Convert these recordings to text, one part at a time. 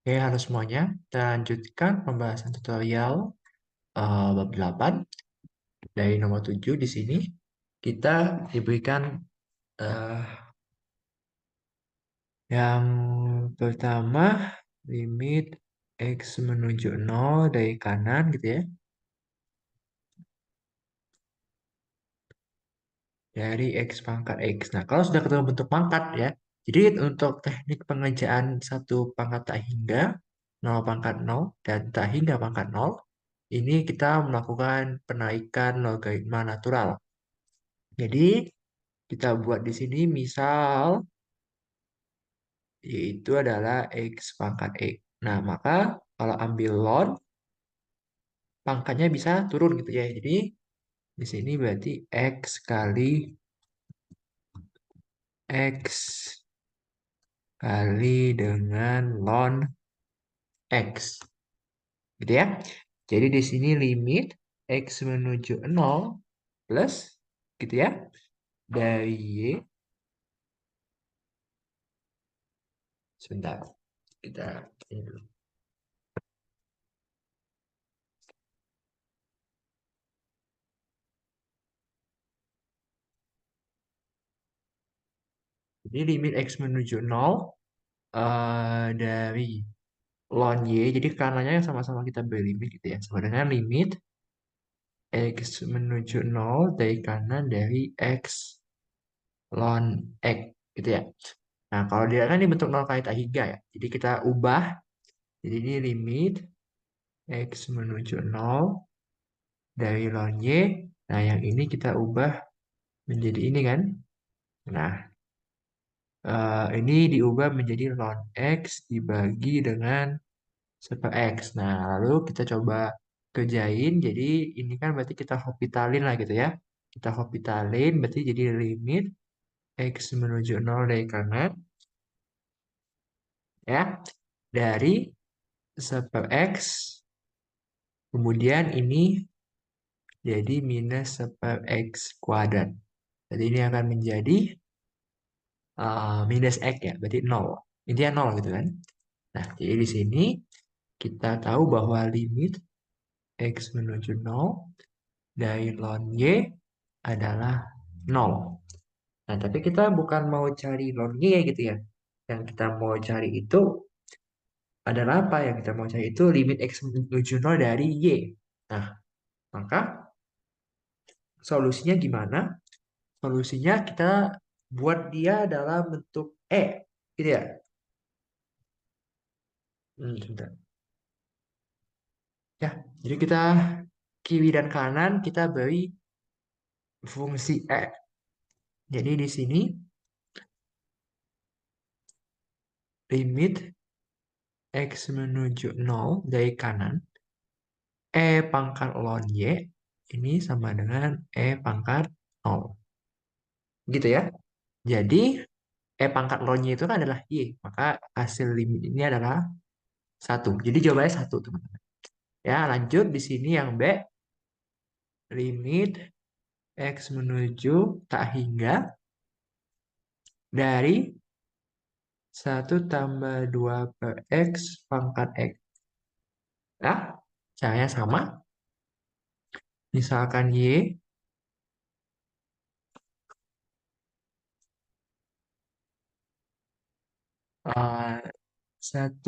Oke, halo semuanya. Kita lanjutkan pembahasan tutorial bab 8 dari nomor 7 di sini. Kita diberikan eh, yang pertama limit X menuju 0 dari kanan gitu ya. Dari X pangkat X. Nah, kalau sudah ketemu bentuk pangkat ya. Jadi untuk teknik pengerjaan satu pangkat tak hingga, 0 pangkat 0, dan tak hingga pangkat 0, ini kita melakukan penaikan logaritma natural. Jadi kita buat di sini misal yaitu adalah X pangkat X. Nah, maka kalau ambil ln pangkatnya bisa turun gitu ya. Jadi di sini berarti X kali X kali dengan ln X. Gitu ya. Jadi di sini limit X menuju 0 plus gitu ya. Dari Y. Sebentar. Kita ini dulu. Jadi limit X menuju 0 dari ln Y. Jadi kanannya yang sama-sama kita beri limit gitu ya. Sama dengan limit X menuju 0 dari kanan dari X ln X gitu ya. Nah, kalau dia kan ini bentuk 0 kali tak hingga ya. Jadi kita ubah. Jadi ini limit X menuju 0 dari ln Y. Nah, yang ini kita ubah menjadi ini kan. Nah, ini diubah menjadi ln X dibagi dengan super X. Nah, lalu kita coba kerjain. Jadi ini kan berarti kita hospitalin lah gitu ya. Kita hospitalin berarti jadi limit X menuju 0 dari kanan. Ya. Dari super X. Kemudian ini jadi minus super X kuadrat. Jadi ini akan menjadi minus X ya. Berarti 0. Intinya 0 gitu kan. Nah, jadi di sini kita tahu bahwa limit X menuju 0 dari ln Y adalah 0. Nah, tapi kita bukan mau cari ln Y gitu ya. Yang kita mau cari itu adalah apa? Yang kita mau cari itu limit X menuju 0 dari Y. Nah, maka solusinya gimana? Solusinya kita buat dia dalam bentuk E. Gitu ya. Sebentar. Ya, jadi kita kiri dan kanan kita beri fungsi E. Jadi di sini limit X menuju 0 dari kanan E pangkat ln Y ini sama dengan E pangkat 0. Gitu ya. Jadi E pangkat ln Y itu kan adalah Y. Maka hasil limit ini adalah 1. Jadi jawabannya 1, teman-teman. Ya, lanjut di sini yang B. Limit X menuju tak hingga dari 1 tambah 2 per X pangkat X. Nah, caranya sama. Misalkan Y 1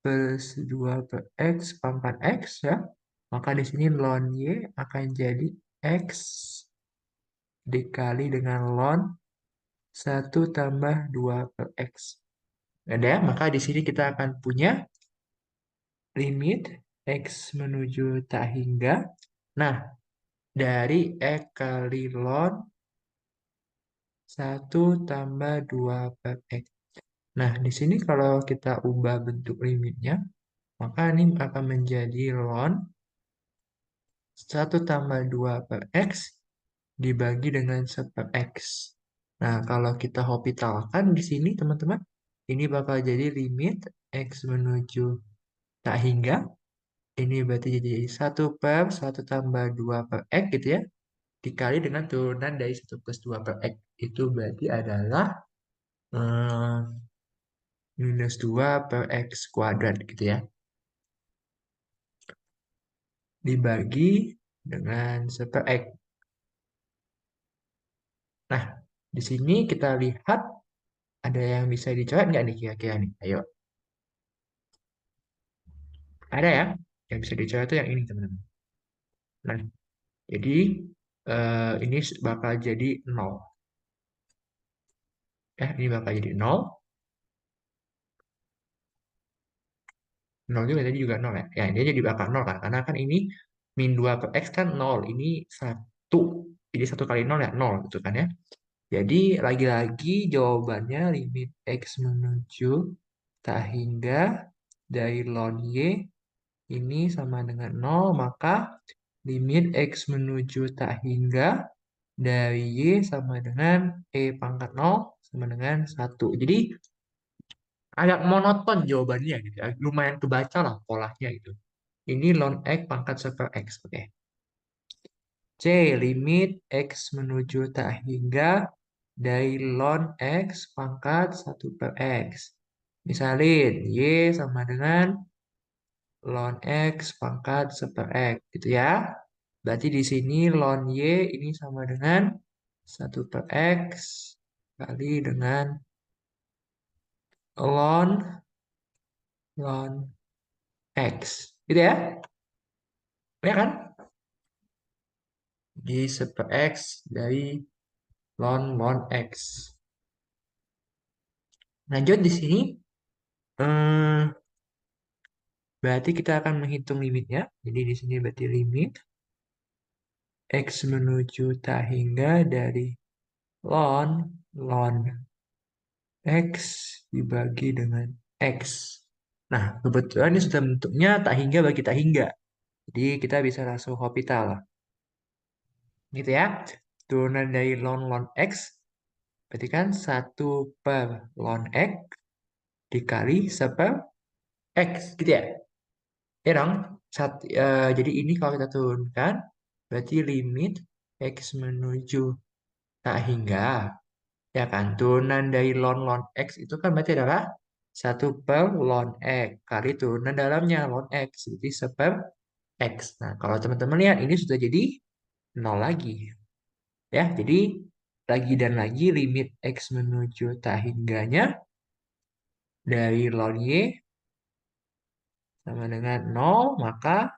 plus 2 per X pangkat X ya. Maka di sini ln Y akan jadi X dikali dengan ln 1 tambah 2 per X. Ada ya? Maka di sini kita akan punya limit X menuju tak hingga. Nah, dari X kali ln 1 tambah 2 per X. Nah, di sini kalau kita ubah bentuk limitnya, maka ini akan menjadi ln 1 tambah 2 per X dibagi dengan 1 per X. Nah, kalau kita hospitalkan di sini, teman-teman, ini bakal jadi limit X menuju tak hingga. Ini berarti jadi 1 per 1 tambah 2 per X gitu ya. Dikali dengan turunan dari 1 plus 2 per X. Itu berarti adalah eh, minus 2 per X kuadrat gitu ya. Dibagi dengan 1 per X. Nah, di sini kita lihat ada yang bisa dicoret nggak nih kira-kira nih? Ayo. Ada ya? Yang bisa dicoret itu yang ini teman-teman. Nah, jadi ini bakal jadi 0. Ya, ini bakal jadi 0. 0 juga tadi juga 0 ya. Ya, dia jadi bakal 0 kan. Karena kan ini min 2 per X kan 0. Ini 1. Jadi 1 kali 0 ya 0 gitu kan ya. Jadi lagi-lagi jawabannya limit X menuju tak hingga dari ln Y ini sama dengan 0. Maka limit X menuju tak hingga dari Y sama dengan E pangkat 0 sama dengan 1. Jadi agak monoton jawabannya gitu ya. Lumayan kebaca lah polanya gitu. Ini ln X pangkat 1 per X. Oke. C. Limit X menuju tak hingga dari ln X pangkat 1 per X. Misalin, Y sama dengan ln X pangkat 1 per X. Gitu ya. Berarti di sini ln Y ini sama dengan 1 per X kali dengan ln ln X. Gitu ya. Ya kan? Di 1 per X dari ln X. Lanjut di sini. eh, Berarti kita akan menghitung limitnya. Jadi di sini berarti limit X menuju tak hingga dari ln ln X dibagi dengan X. Nah, kebetulan ini sudah bentuknya tak hingga bagi tak hingga. Jadi kita bisa langsung hospital. Gitu ya. Turunan dari ln X berarti kan 1 per ln X dikali 1 per X. Gitu ya. Ya dong. Jadi ini kalau kita turunkan, berarti limit X menuju tak hingga. Ya kan, turunan dari ln X itu kan berarti adalah 1 per ln X. Kali turunan dalamnya ln X. Jadi 1 per X. Nah, kalau teman-teman lihat, ini sudah jadi 0 lagi. Ya, jadi lagi dan lagi limit X menuju tak hingganya dari ln Y sama dengan 0, maka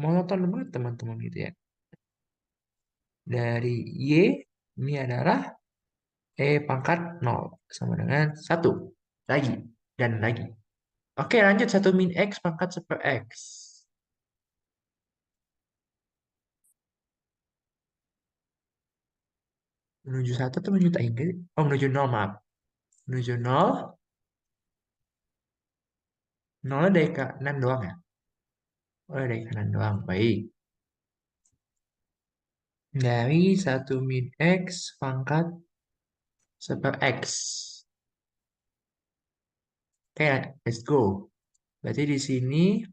monoton banget teman-teman gitu ya. Dari Y ini adalah E pangkat 0 sama dengan 1. Lagi dan lagi. Oke, lanjut 1 min X pangkat 1 per X. Menuju 1 atau menuju tak hingga? Oh, menuju 0, maaf. Menuju 0. 0 dari kanan doang ya? Oh, dari kanan doang. Baik. Dari 1 min X pangkat 1 per X. Oke, let's go. Berarti di sini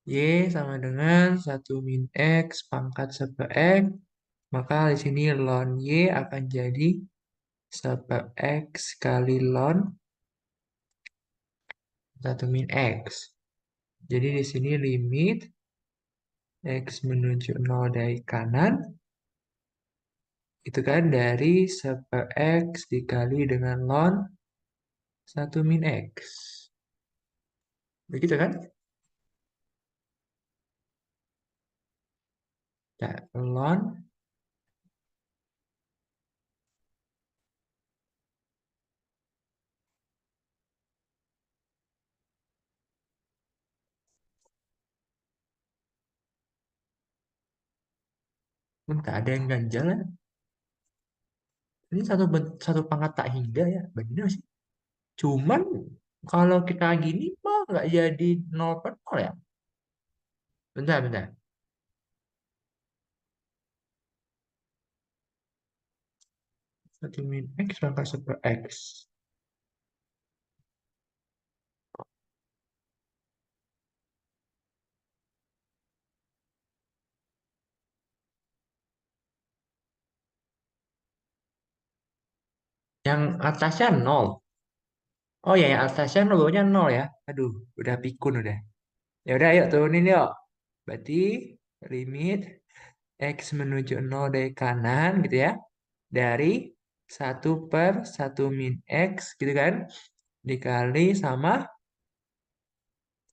Y sama dengan 1 min X pangkat 1 per X. Maka di sini ln Y akan jadi 1 per X kali ln 1 min X. Jadi di sini limit X menuju 0 dari kanan. Itu kan dari 1 per X dikali dengan ln 1 min X. Begitu kan? Nah, ln bentar, ada yang ganjal ya. Ini satu pangkat tak hingga ya. Benar sih. Cuman kalau kita gini mah nggak jadi 0 per 0 ya. Bentar, bentar. 1 min X pangkat 1 per X. Yang atasnya nol. Oh ya, yang atasnya nol, bawahnya nol ya. Aduh, udah pikun udah. Ya udah, ayo turunin yuk. Berarti limit X menuju nol dari kanan gitu ya. Dari 1/1 min X gitu kan. Dikali sama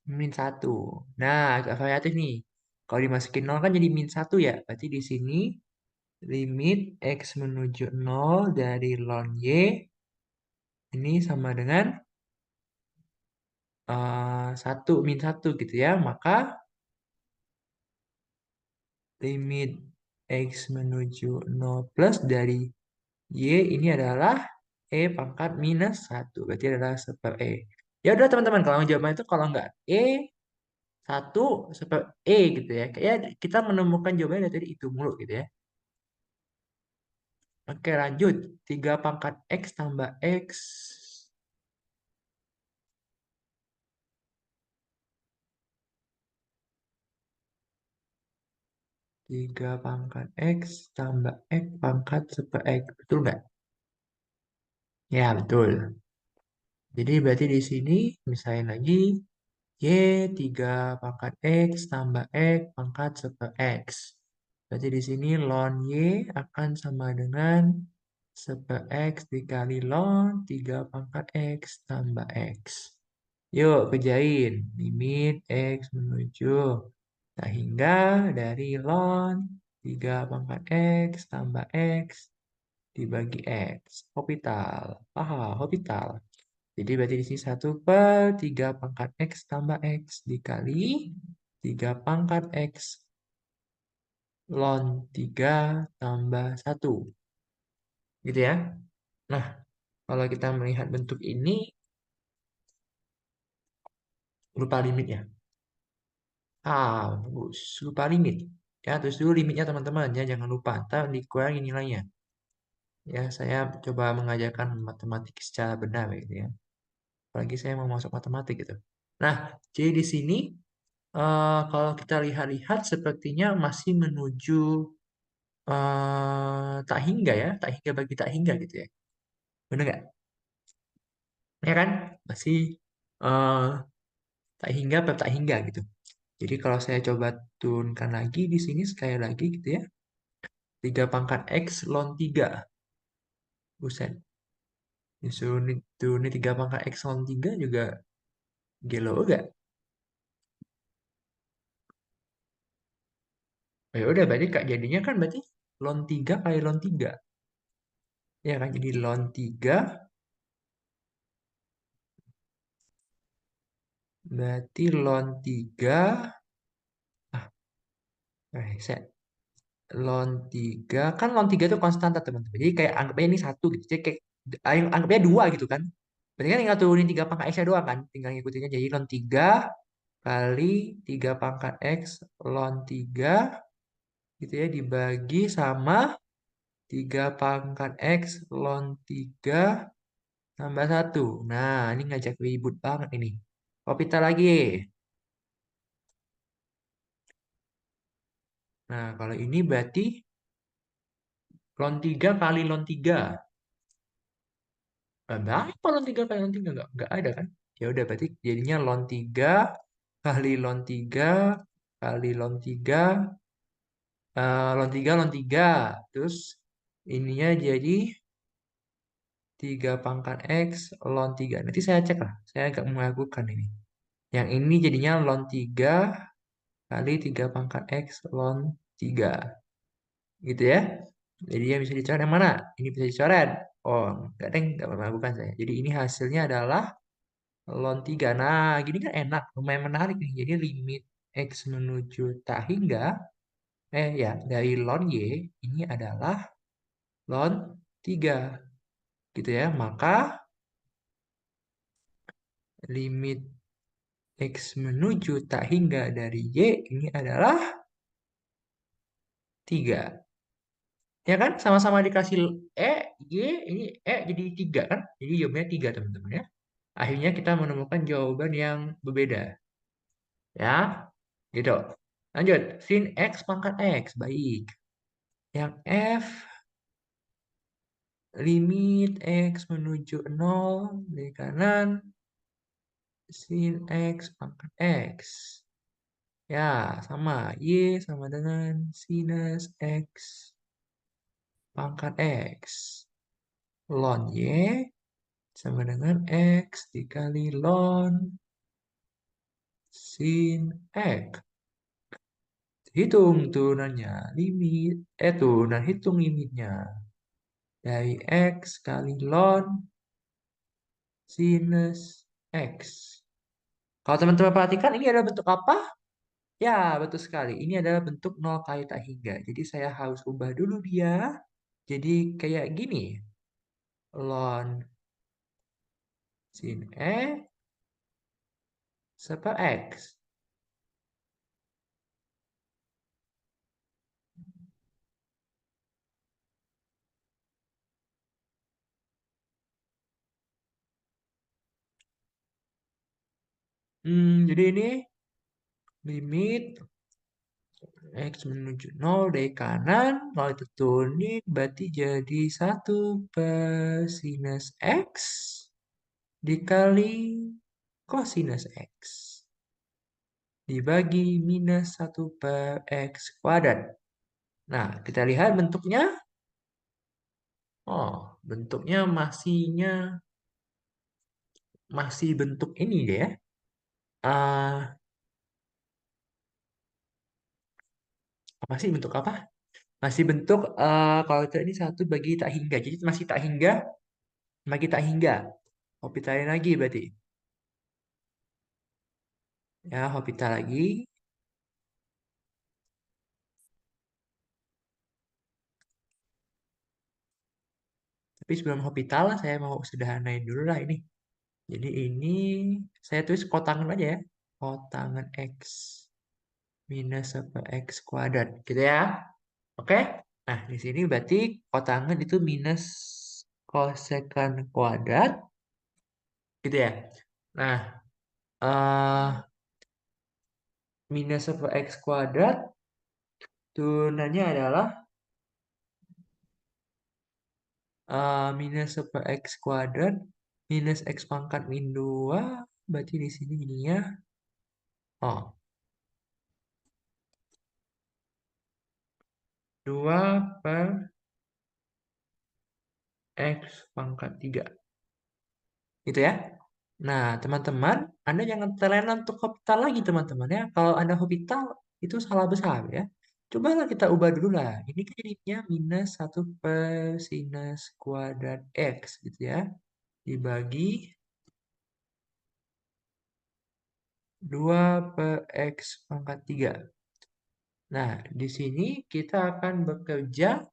-1. Nah, agak variatif nih. Kalau dimasukin nol kan jadi -1 ya. Berarti di sini limit X menuju nol dari ln Y ini sama dengan 1 -1 gitu ya. Maka limit X menuju nol plus dari Y ini adalah E pangkat -1. Berarti adalah super E. Ya udah teman-teman, kalau jawaban itu kalau nggak E 1 super E gitu ya. Kayak kita menemukan jawabannya dari tadi itu mulu gitu ya. Oke lanjut. 3 pangkat X tambah X. 3 pangkat X tambah X pangkat super X. Betul nggak? Ya betul. Jadi berarti di sini misalnya lagi Y 3 pangkat X tambah X pangkat super X. Berarti di sini ln Y akan sama dengan super X dikali ln 3 pangkat X tambah X. Yuk kerjain. Limit X menuju. Nah, hingga dari ln 3 pangkat X tambah X dibagi X. Hospital. Paham, hospital. Jadi berarti di sini 1/3 pangkat X tambah X dikali 3 pangkat X ln 3 tambah 1. Gitu ya. Nah, kalau kita melihat bentuk ini, lupa limitnya. Bagus. Lupa limit. Ya, terus dulu limitnya teman-teman. Ya, jangan lupa. Ntar dikurangi nilainya. Ya, saya coba mengajarkan matematik secara benar gitu ya. Apalagi saya mau masuk matematik gitu. Nah, jadi di sini kalau kita lihat-lihat sepertinya masih menuju tak hingga ya, tak hingga bagi tak hingga gitu ya. Benar nggak? Ya kan? Masih eh, tak hingga per tak hingga gitu. Jadi kalau saya coba turunkan lagi di sini sekali lagi gitu ya. 3 pangkat X ln 3. Buset. Disuruh turunin 3 pangkat X ln 3 juga gelo enggak? Ya udah berarti Kak jadinya kan berarti ln 3 kali ln 3. Ya kan jadi ln 3 berarti ln 3 ah saya ln 3 kan ln 3 itu konstanta teman-teman. Jadi kayak anggapnya ini satu gitu. Jadi kayak anggapnya 2 gitu kan. Berarti kan tinggal turunin 3 pangkat X-nya doang kan. Tinggal ngikutinnya jadi ln 3 kali 3 pangkat X ln 3 gitu ya dibagi sama 3 pangkat X ln 3 tambah satu. Nah, ini ngajak ribut banget ini. Kopita lagi. Nah, kalau ini berarti ln 3 kali ln 3. Berapa ln 3 kali ln 3? Nggak ada kan? Ya udah berarti jadinya ln 3 kali ln 3 kali ln 3 ln 3 ln 3. Terus ininya jadi 3 pangkat X ln 3. Nanti saya cek lah. Saya agak meragukan ini. Yang ini jadinya ln 3 kali 3 pangkat X ln 3. Gitu ya. Jadi yang bisa dicoret yang mana? Ini bisa dicoret. Oh, enggak deng, enggak meragukan saya. Jadi ini hasilnya adalah ln 3. Nah, gini kan enak, lumayan menarik nih. Jadi limit X menuju tak hingga, ya, dari ln Y, ini adalah ln 3. Gitu ya. Maka limit X menuju tak hingga dari Y ini adalah 3. Ya kan? Sama-sama dikasih E, Y, ini E jadi 3 kan? Jadi jawabannya 3 teman-teman ya. Akhirnya kita menemukan jawaban yang berbeda. Ya, gitu. Lanjut, sin X pangkat X. Baik. Yang F limit X menuju 0 dari kanan, sin X pangkat X. Ya, sama. Y sama dengan sinus X pangkat X. Ln Y sama dengan X dikali ln sin X. Hitung turunannya. Turunan hitung limitnya. Dari X kali ln sinus X. Kalau teman-teman perhatikan ini adalah bentuk apa? Ya, betul sekali. Ini adalah bentuk 0 kali tak hingga. Jadi saya harus ubah dulu dia. Jadi kayak gini. Ln sin E serta X. Jadi ini limit X menuju 0 dari kanan. Kalau diturunin berarti jadi 1/sinus X dikali cosinus X. Dibagi minus 1/X kuadrat. Nah, kita lihat bentuknya. Oh, bentuknya masih bentuk ini deh ya. Ah, masih bentuk apa? Masih bentuk kalau itu ini 1 bagi tak hingga. Jadi masih tak hingga bagi tak hingga. Hopitalin lagi berarti. Ya, hopital lagi. Tapi sebelum hospital, saya mau sederhanain dulu lah ini. Jadi ini saya tulis kotangan aja ya. Kotangan X minus 1/X kuadrat. Gitu ya. Oke? Nah, di sini berarti kotangan itu minus kosekan kuadrat. Gitu ya. Nah, eh minus 1/X kuadrat turunannya adalah minus 1/X kuadrat minus X pangkat min 2. Berarti di sini ininya. Oh, 2 per X pangkat 3. Gitu ya. Nah, teman-teman, Anda jangan terlena untuk hospital lagi, teman-teman ya. Kalau Anda hospital, itu salah besar ya. Cobalah kita ubah dulu lah. Ini kan jadinya minus 1/sinus kuadrat X gitu ya. Dibagi 2/X pangkat 3. Nah, di sini kita akan bekerja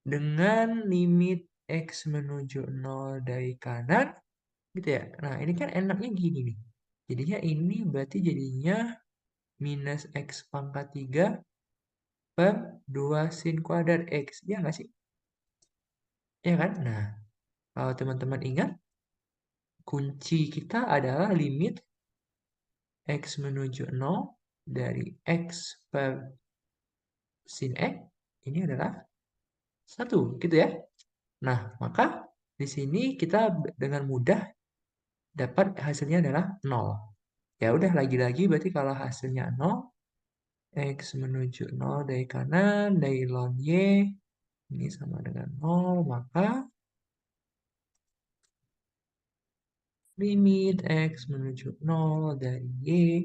dengan limit X menuju 0 dari kanan gitu ya. Nah, ini kan enaknya gini nih. Jadinya ini berarti jadinya minus X pangkat 3 per 2 sin kuadrat X. Ya nggak sih? Ya kan? Nah, kalau teman-teman ingat, kunci kita adalah limit X menuju 0 dari X per sin X. Ini adalah 1, gitu ya. Nah, maka di sini kita dengan mudah dapat hasilnya adalah 0. Ya udah lagi-lagi berarti kalau hasilnya 0, X menuju 0 dari kanan, dari ln Y, ini sama dengan 0, maka limit X menuju 0 dari Y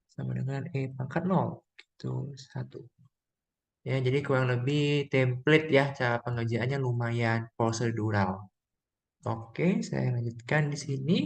sama dengan E pangkat 0. Gitu, 1. Ya, jadi kurang lebih template ya, cara pengerjaannya lumayan prosedural. Oke, saya lanjutkan di sini.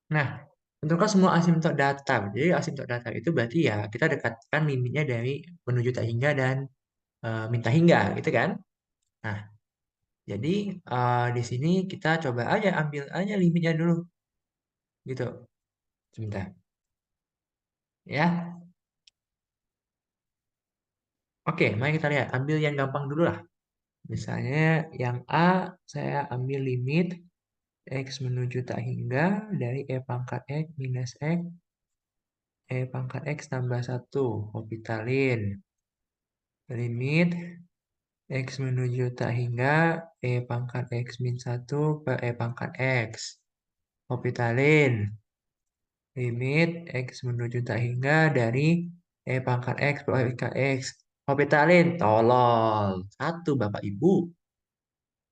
Nah, tentukan semua asimtot datar. Jadi asimtot datar itu berarti ya kita dekatkan limitnya dari menuju tak hingga dan minta hingga, gitu kan? Nah, Jadi di sini kita coba aja ambil aja limitnya dulu, gitu. Sebentar, ya. Oke, mari kita lihat. Ambil yang gampang dulu lah. Misalnya yang A, saya ambil limit X menuju tak hingga dari E pangkat X minus X, E pangkat X tambah 1. Orbitalin. Limit X menuju tak hingga E pangkat X min 1 per E pangkat X. Orbitalin. Limit X menuju tak hingga dari E pangkat X per E pangkat X. Orbitalin. Tolol. Satu Bapak Ibu.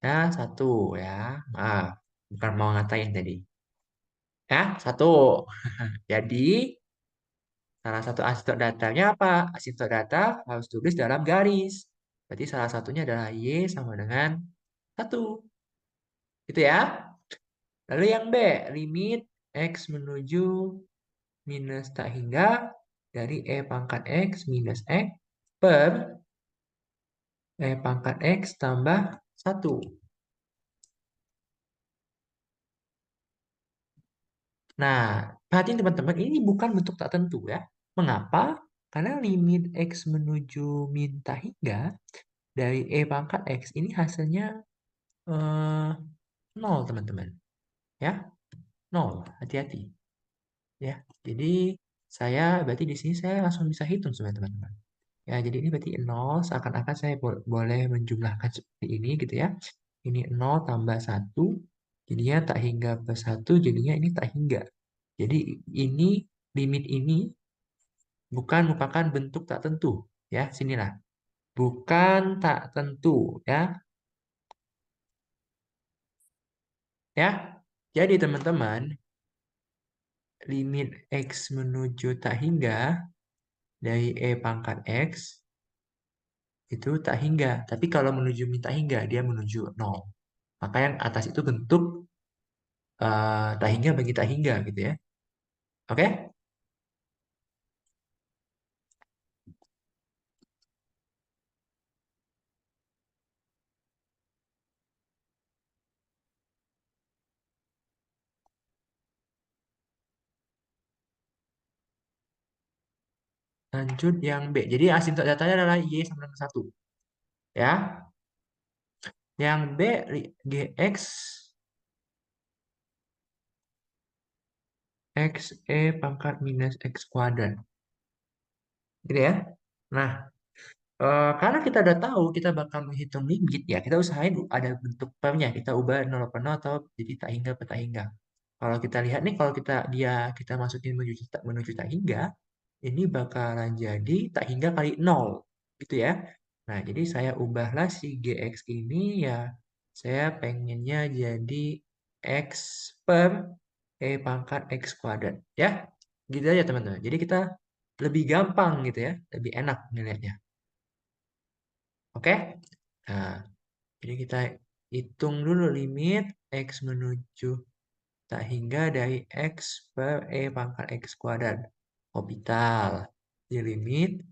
Ya, satu ya. Maaf. Bukan mau ngatain tadi. Ya, satu. Jadi, salah satu asintot datanya apa? Asintot data harus tulis dalam garis. Berarti salah satunya adalah Y sama dengan satu. Itu ya. Lalu yang B, limit X menuju minus tak hingga dari E pangkat X minus X per E pangkat X tambah satu. Nah, perhatiin teman-teman, ini bukan bentuk tak tentu ya. Mengapa? Karena limit X menuju min tak hingga dari E pangkat X ini hasilnya eh, 0, teman-teman. Ya, 0. Hati-hati. Ya, jadi saya berarti di sini saya langsung bisa hitung sebenarnya teman-teman. Ya, jadi ini berarti 0, seakan-akan saya boleh menjumlahkan seperti ini gitu ya. Ini 0 tambah 1, jadinya tak hingga per 1, jadinya ini tak hingga. Jadi ini limit ini bukan merupakan bentuk tak tentu. Ya, sinilah. Bukan tak tentu. Ya, ya. Jadi teman-teman, limit X menuju tak hingga dari E pangkat X itu tak hingga. Tapi kalau menuju min tak hingga, dia menuju 0. Maka yang atas itu bentuk tak hingga bagi tak hingga gitu ya. Oke? Lanjut yang B. Jadi asintot datanya adalah Y sama dengan 1. Ya. Yang B, GX X E pangkat minus X kuadrat. Gitu ya. Nah, karena kita udah tahu kita bakal menghitung limit ya, kita usahain ada bentuk pernya. Kita ubah 0 per 0 atau jadi tak hingga per tak hingga. Kalau kita lihat nih, kalau kita masukin menuju tak hingga, ini bakalan jadi tak hingga kali 0 gitu ya. Nah, jadi saya ubahlah si GX ini ya, saya pengennya jadi X per E pangkat X kuadrat ya. Gitu aja teman-teman. Jadi kita lebih gampang gitu ya, lebih enak ngelihatnya. Oke? Nah, jadi kita hitung dulu limit X menuju tak hingga dari X per E pangkat X kuadrat. Orbital. Di limit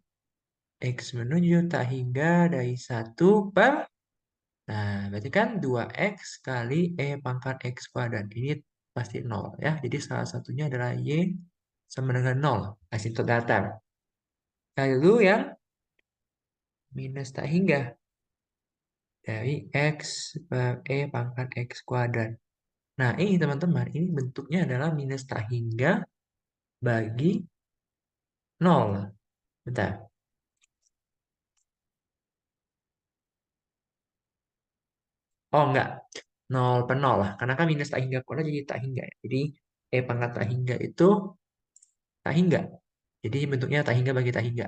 X menuju tak hingga dari 1 per. Nah, berarti kan 2X kali E pangkat X kuadrat. Ini pasti 0 ya. Jadi salah satunya adalah Y sama dengan 0. Asintot datar. Lalu yang minus tak hingga dari X per E pangkat X kuadrat. Nah, ini teman-teman, ini bentuknya adalah minus tak hingga bagi 0. Bentar. Oh, enggak. 0 per 0 lah. Karena kan minus tak hingga kuadrat jadi tak hingga ya. Jadi, E pangkat tak hingga itu tak hingga. Jadi bentuknya tak hingga bagi tak hingga.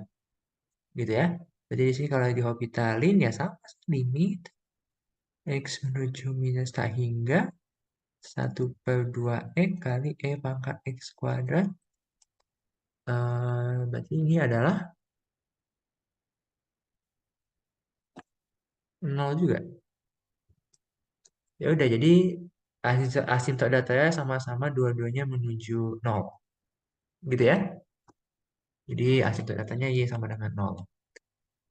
Gitu ya. Jadi di sini kalau diorbitaling ya sama. Limit X menuju minus tak hingga 1/2 X kali E pangkat X kuadrat. Berarti ini adalah 0 juga. Ya udah, jadi asintot datanya sama-sama dua-duanya menuju 0. Gitu ya. Jadi asintot datanya Y sama dengan 0.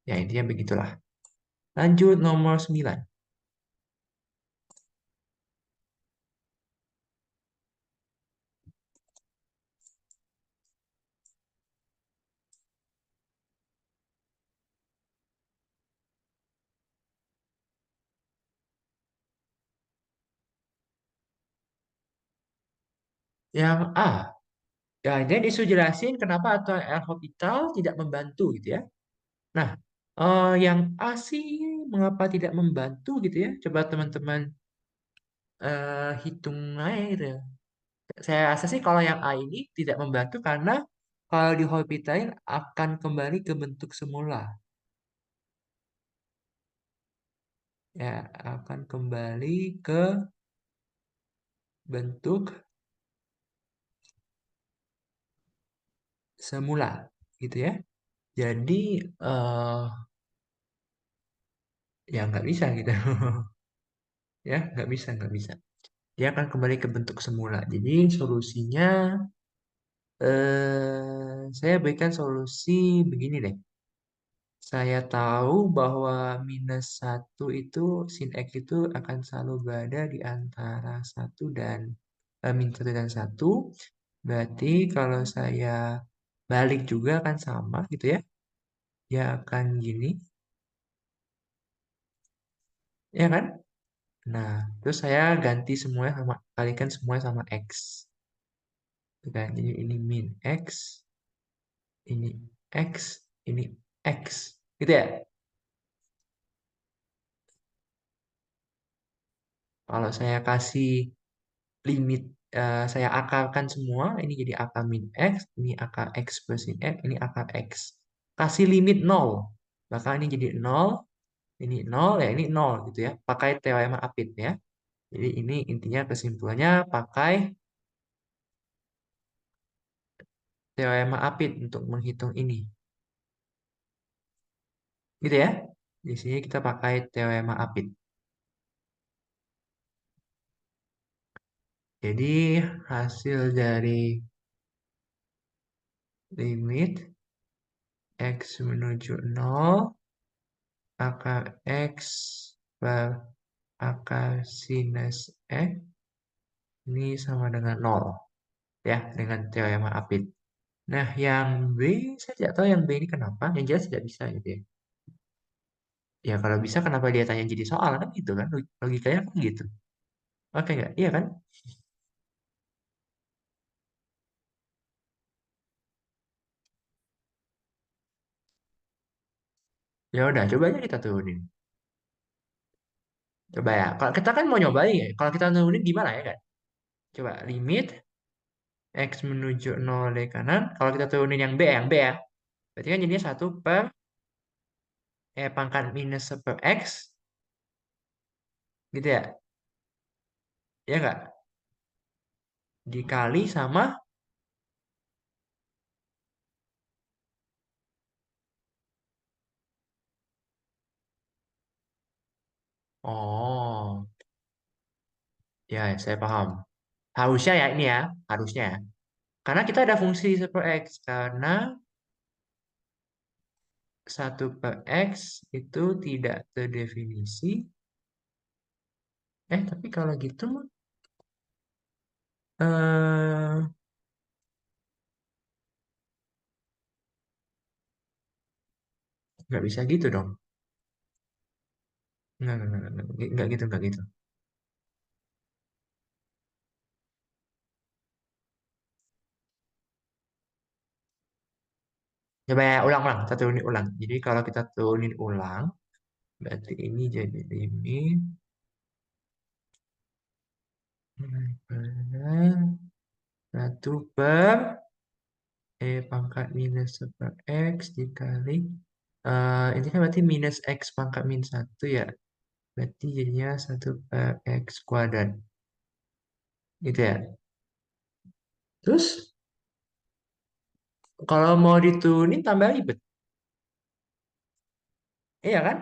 Ya intinya begitulah. Lanjut nomor 9. Yang A. Ya, dan isu jelasin kenapa aturan L'Hopital tidak membantu gitu ya. Nah, yang A sih mengapa tidak membantu gitu ya? Coba teman-teman hitung aja gitu ya. Saya rasa sih kalau yang A ini tidak membantu karena kalau dihospitalin akan kembali ke bentuk semula. Ya, akan kembali ke bentuk semula gitu ya. Jadi eh ya nggak bisa gitu. Ya, nggak bisa. Dia akan kembali ke bentuk semula. Jadi solusinya saya berikan solusi begini deh. Saya tahu bahwa minus satu itu sin X itu akan selalu berada di antara satu dan minus satu dan satu. Berarti kalau saya balik juga akan sama gitu ya. Dia akan gini, ya kan? Nah, terus saya ganti semuanya sama, kalikan semuanya sama X. Gitu kan? Jadi ini min X, ini X, ini X. Gitu ya? Kalau saya kasih limit, saya akalkan semua, ini jadi akar min X, ini akar X plus sin X, ini akar X. Kasih limit nol, maka ini jadi nol, ini nol, ya ini nol gitu ya. Pakai teorema Apit ya. Jadi ini intinya kesimpulannya pakai teorema Apit untuk menghitung ini. Gitu ya. Di sini kita pakai teorema Apit. Jadi hasil dari limit X menuju nol akar X per akar sinus X ini sama dengan nol ya dengan teorema Apit. Nah, yang B saya tidak tahu yang B ini kenapa, yang jelas tidak bisa gitu ya. Ya kalau bisa kenapa dia tanya jadi soal kan gitu kan logikanya kan gitu. Oke nggak? Iya kan? Ya udah coba aja kita turunin. Coba ya. Kalau kita kan mau nyobain ya. Kalau kita turunin gimana ya kan? Coba limit X menuju 0 dari kanan. Kalau kita turunin yang B ya. Berarti kan jadinya satu per pangkat minus per X gitu ya. Ya nggak? Dikali sama oh ya saya paham. Harusnya ya ini ya. Harusnya ya. Karena kita ada fungsi super X. Karena satu per X itu tidak terdefinisi. Tapi kalau gitu eh nggak bisa gitu dong. Nggak gitu, nggak gitu. Coba ya, ulang-ulang. Kita turunin ulang. Jadi kalau kita turunin ulang, berarti ini jadi limit satu per pangkat minus per X dikali ini kan berarti minus X pangkat min satu ya. Berarti jadinya satu per X kuadrat. Gitu ya. Terus kalau mau diturunin tambah ribet. Iya kan?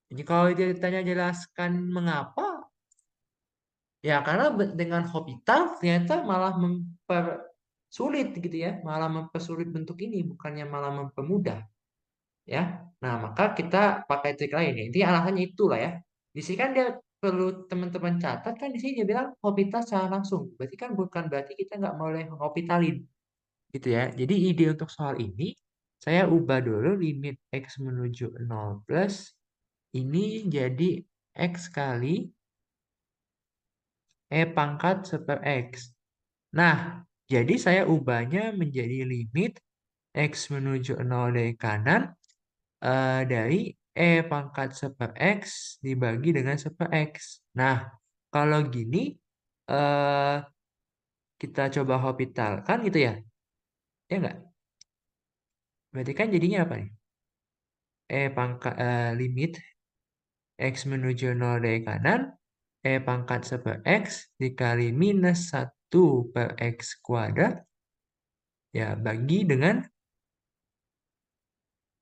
Jadi kalau dia ditanya jelaskan mengapa, ya karena dengan Hopital ternyata malah mempersulit gitu ya, malah mempersulit bentuk ini, bukannya malah mempermudah ya. Nah, maka kita pakai trik lain ya. Intinya alasannya itulah ya. Di sini kan dia perlu teman-teman catat kan di sini dia bilang Hopital secara langsung. Berarti kan bukan berarti kita nggak boleh Hopitalin gitu ya. Jadi ide untuk soal ini saya ubah dulu limit X menuju 0 plus ini jadi X kali E pangkat super X. Nah, jadi saya ubahnya menjadi limit X menuju 0 dari kanan dari E pangkat super X dibagi dengan super X. Nah, kalau gini eh, kita coba hospital kan gitu ya? Ya nggak? Berarti kan jadinya apa nih? Limit X menuju 0 dari kanan E pangkat super X dikali minus 1 per X kuadrat ya bagi dengan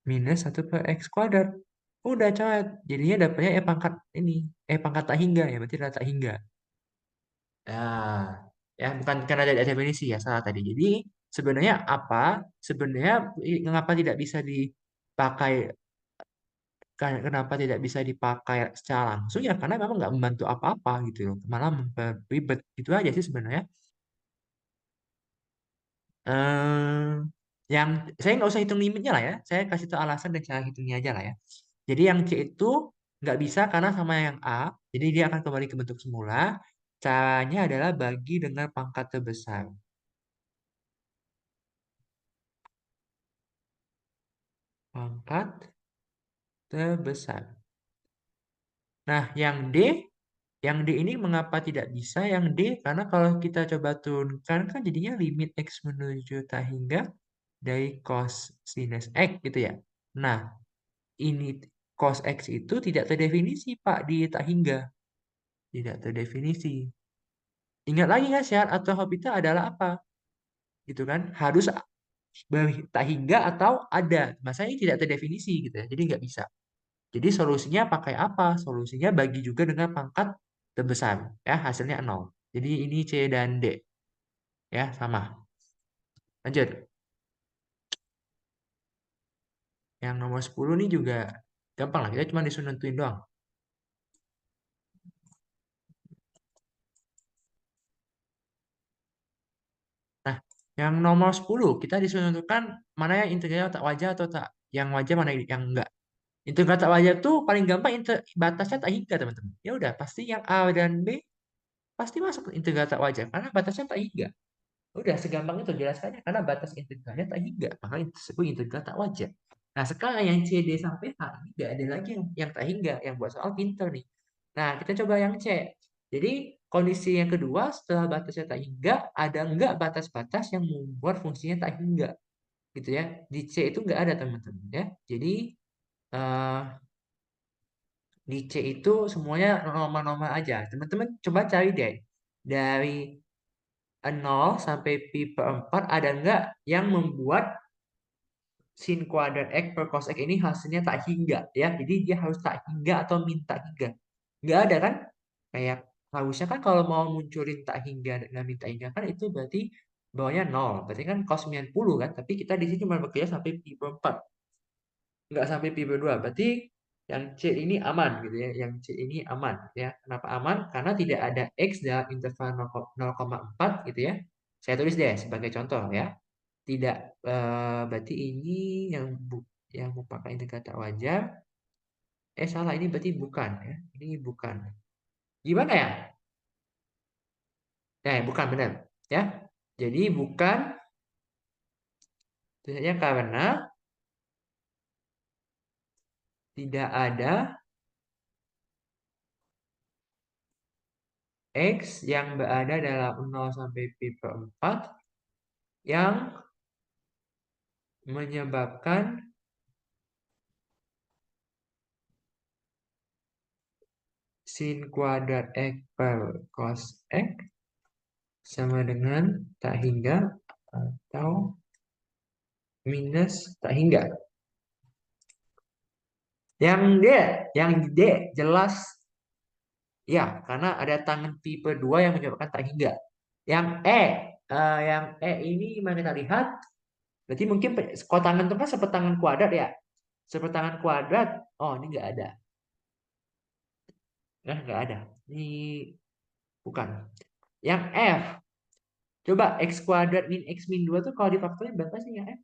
minus 1 per X kuadrat. Udah coret. Jadinya dapatnya E pangkat ini. E pangkat tak hingga ya. Berarti adalah tak hingga. Ya, ya bukan karena ada definisi ya salah tadi. Jadi sebenarnya apa? Sebenarnya mengapa tidak bisa dipakai? Kenapa tidak bisa dipakai secara langsung ya? Karena memang nggak membantu apa-apa gitu loh. Malah memperibet gitu aja sih sebenarnya. eh yang saya nggak usah hitung limitnya lah ya. Saya kasih tahu alasan dan cara hitungnya aja lah ya. Jadi yang C itu nggak bisa karena sama yang A. Jadi dia akan kembali ke bentuk semula. Caranya adalah bagi dengan pangkat terbesar. Pangkat terbesar. Nah, yang D ini mengapa tidak bisa? Yang D, karena kalau kita coba turunkan, kan jadinya limit X menuju tak hingga dari cos sinus X gitu ya. Nah, ini cos X itu tidak terdefinisi, Pak, di tak hingga. Tidak terdefinisi. Ingat lagi nggak syarat atau hobbita adalah apa? Gitu kan? Harus tak hingga atau ada. Masa ini tidak terdefinisi gitu ya. Jadi nggak bisa. Jadi solusinya pakai apa? Solusinya bagi juga dengan pangkat terbesar. Ya, hasilnya 0. Jadi ini C dan D. Ya, sama. Lanjut. Yang nomor 10 nih juga gampang lah. Kita cuma disuruh nentuin doang. Nah, yang nomor 10 kita disuruh nentukan mana yang integralnya tak wajar atau tak yang wajar mana yang enggak. Integral tak wajar tuh paling gampang batasnya tak hingga, teman-teman. Ya udah, pasti yang A dan B pasti masuk ke integral tak wajar karena batasnya tak hingga. Udah segampang itu jelaskannya karena batas integralnya tak hingga, makanya disebut integral tak wajar. Nah, sekarang yang C, D sampai H ini nggak ada lagi yang tak hingga, yang buat soal pinter nih. Nah, kita coba yang C. Jadi, kondisi yang kedua setelah batasnya tak hingga, ada nggak batas-batas yang membuat fungsinya tak hingga? Gitu ya. Di C itu nggak ada, teman-teman ya. Jadi, eh, di C itu semuanya normal-normal aja. Teman-teman coba cari deh. Dari 0 sampai pi per 4 ada nggak yang membuat sin kuadrat X per cos X ini hasilnya tak hingga ya. Jadi dia harus tak hingga atau minta hingga. Nggak ada kan? Kayak harusnya kan kalau mau munculin tak hingga dan minta hingga kan itu berarti bawahnya 0. Berarti kan cos 90 kan. Tapi kita di sini cuma bekerja sampai pi per 4. Nggak sampai pi per 2. Berarti yang C ini aman gitu ya. Yang C ini aman ya. Kenapa aman? Karena tidak ada X dalam interval 0,4 gitu ya. Saya tulis deh sebagai contoh ya. Tidak berarti ini yang yang merupakan integral tak wajar. Salah ini berarti bukan ya. Ini bukan. Gimana ya? Bukan benar ya. Jadi bukan tulisannya karena tidak ada X yang berada dalam 0 sampai pi per 4 yang menyebabkan sin kuadrat X per cos X sama dengan tak hingga atau minus tak hingga. Yang D jelas ya, karena ada tangan pi per 2 yang menyebabkan tak hingga. Yang E ini gimana kita lihat? Berarti mungkin kotangan itu kan sepertangan kuadrat ya. Sepertangan kuadrat, oh ini nggak ada. Nggak ada. Ini bukan. Yang F, coba X kuadrat min X min 2 tuh kalau difaktorin berapa sih yang F?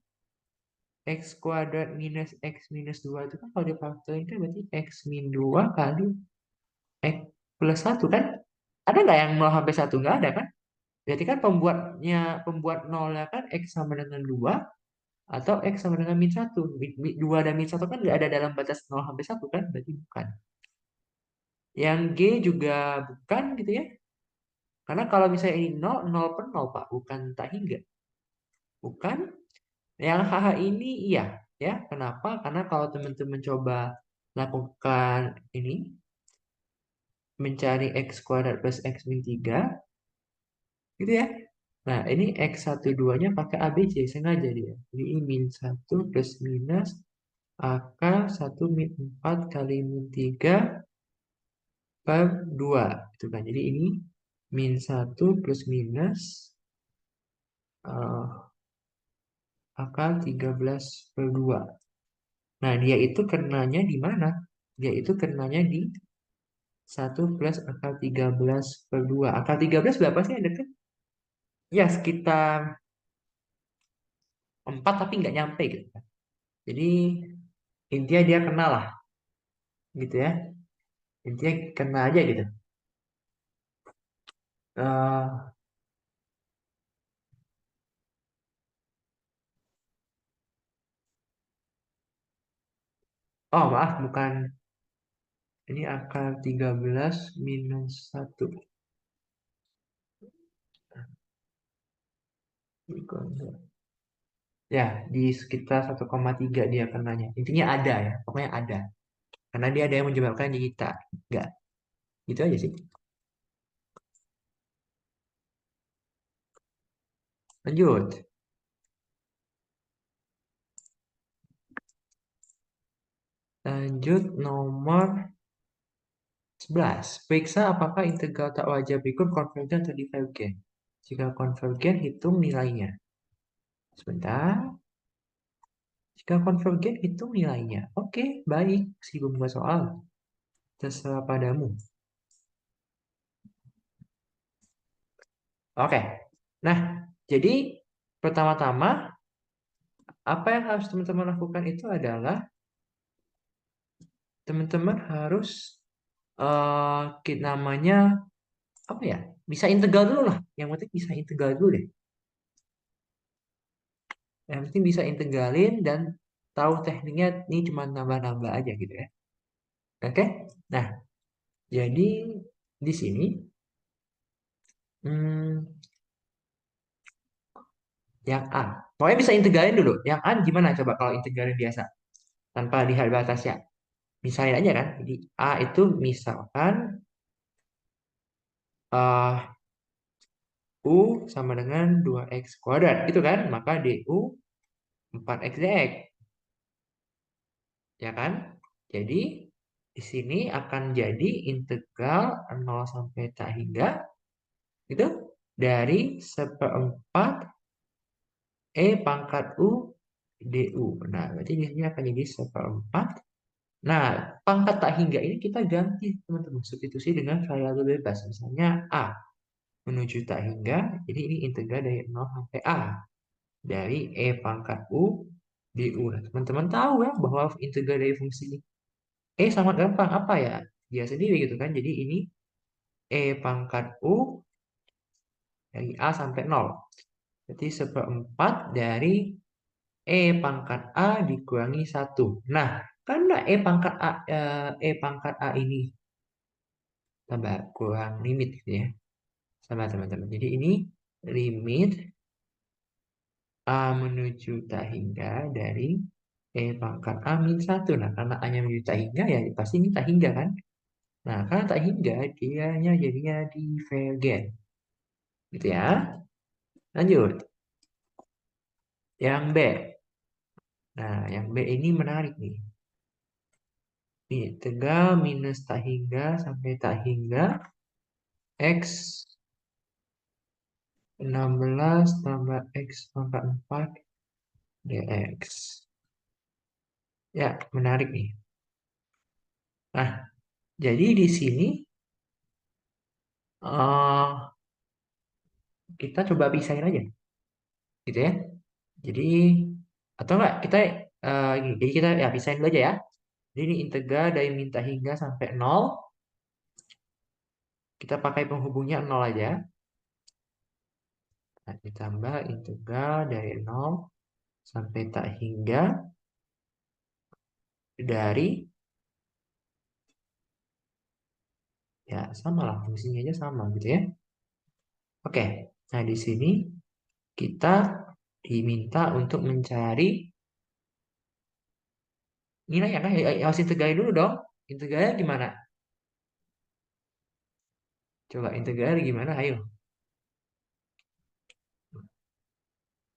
X kuadrat minus X minus 2 itu kan kalau difaktorin kan berarti X min 2 kali X plus 1 kan? Ada nggak yang 0 sampai 1? Nggak ada kan? Berarti kan pembuat nolnya kan X sama dengan 2 atau X sama dengan min 1. 2 dan min 1 kan nggak ada dalam batas 0 sampai 1 kan? Berarti bukan. Yang G juga bukan gitu ya. Karena kalau misalnya ini 0, 0 per 0 Pak. Bukan tak hingga. Bukan. Yang HH ini iya. Ya, kenapa? Karena kalau teman-teman coba lakukan ini, mencari X kuadrat plus X min 3, gitu ya. Nah, ini X12-nya pakai ABC, sengaja dia. Jadi ini min 1 plus minus akar 1 min 4 kali min 3 per 2. Itu kan. Jadi ini min 1 plus minus akar 13 per 2. Nah, dia itu kenanya di mana? Dia itu kenanya di 1 plus akar 13 per 2. Akar 13 berapa sih yang dekat? Ya, sekitar 4 tapi nggak nyampe gitu kan. Jadi intinya dia kena lah gitu ya. Intinya kena aja gitu. Eh, oh maaf, bukan. Ini akar 13 minus 1. Ya, di sekitar 1,3 dia kenanya. Intinya ada ya, pokoknya ada. Karena dia ada yang menyebabkan di kita. Enggak, gitu aja sih. Lanjut. Lanjut nomor 11. Periksa apakah integral tak wajar berikut konvergen atau divergen. Jika konvergen, hitung nilainya. Sebentar. Jika konvergen, hitung nilainya. Oke, baik. Meskipun bukan soal. Terserah padamu. Oke. Nah, jadi pertama-tama apa yang harus teman-teman lakukan itu adalah teman-teman harus namanya apa ya? Bisa integral dulu lah. Yang penting bisa integral dulu deh. Yang penting bisa integralin dan tahu tekniknya ini cuma nambah-nambah aja gitu ya. Oke? Nah, jadi di sini hmm, yang A. Pokoknya bisa integralin dulu. Yang A gimana coba kalau integralin biasa tanpa lihat batasnya? Misalnya aja kan. Jadi A itu misalkan eh U sama dengan 2x kuadrat gitu kan. Maka DU 4x dx. Ya kan? Jadi di sini akan jadi integral 0 sampai tak hingga itu dari seperempat E pangkat U DU. Nah, berarti di sini akan jadi seperempat. Nah, pangkat tak hingga ini kita ganti teman-teman. Substitusi dengan variabel bebas. Misalnya A menuju tak hingga. Jadi ini integral dari 0 sampai A. Dari E pangkat U DU. Nah, teman-teman tahu ya bahwa integral dari fungsi sangat gampang. Apa ya? Dia sendiri gitu kan. Jadi ini E pangkat U dari A sampai 0. Jadi seperempat dari E pangkat A dikurangi 1. Nah, karena E pangkat A ini tambah kurang limit gitu ya. Sama teman-teman. Jadi ini limit A menuju tak hingga dari E pangkat A min 1. Nah, karena A-nya menuju tak hingga ya pasti ini tak hingga kan. Nah, karena tak hingga dianya jadinya divergen. Gitu ya. Lanjut. Yang B. Nah, yang B ini menarik nih. Ini tegal minus tak hingga sampai tak hingga X 16 tambah X pangkat 4 dx. Ya, menarik nih. Nah, jadi di sini eh kita coba pisahin aja, gitu ya. Jadi, atau enggak, kita gini, jadi kita ya pisahin dulu aja ya. Jadi ini integral dari min tak hingga sampai 0. Kita pakai penghubungnya 0 aja. Nah, ditambah integral dari 0 sampai tak hingga dari, ya sama lah, fungsinya aja sama gitu ya. Oke, nah di sini kita diminta untuk mencari nilai ya kan? Harus integralnya dulu dong. Integralnya gimana? Coba integralnya gimana? Ayo.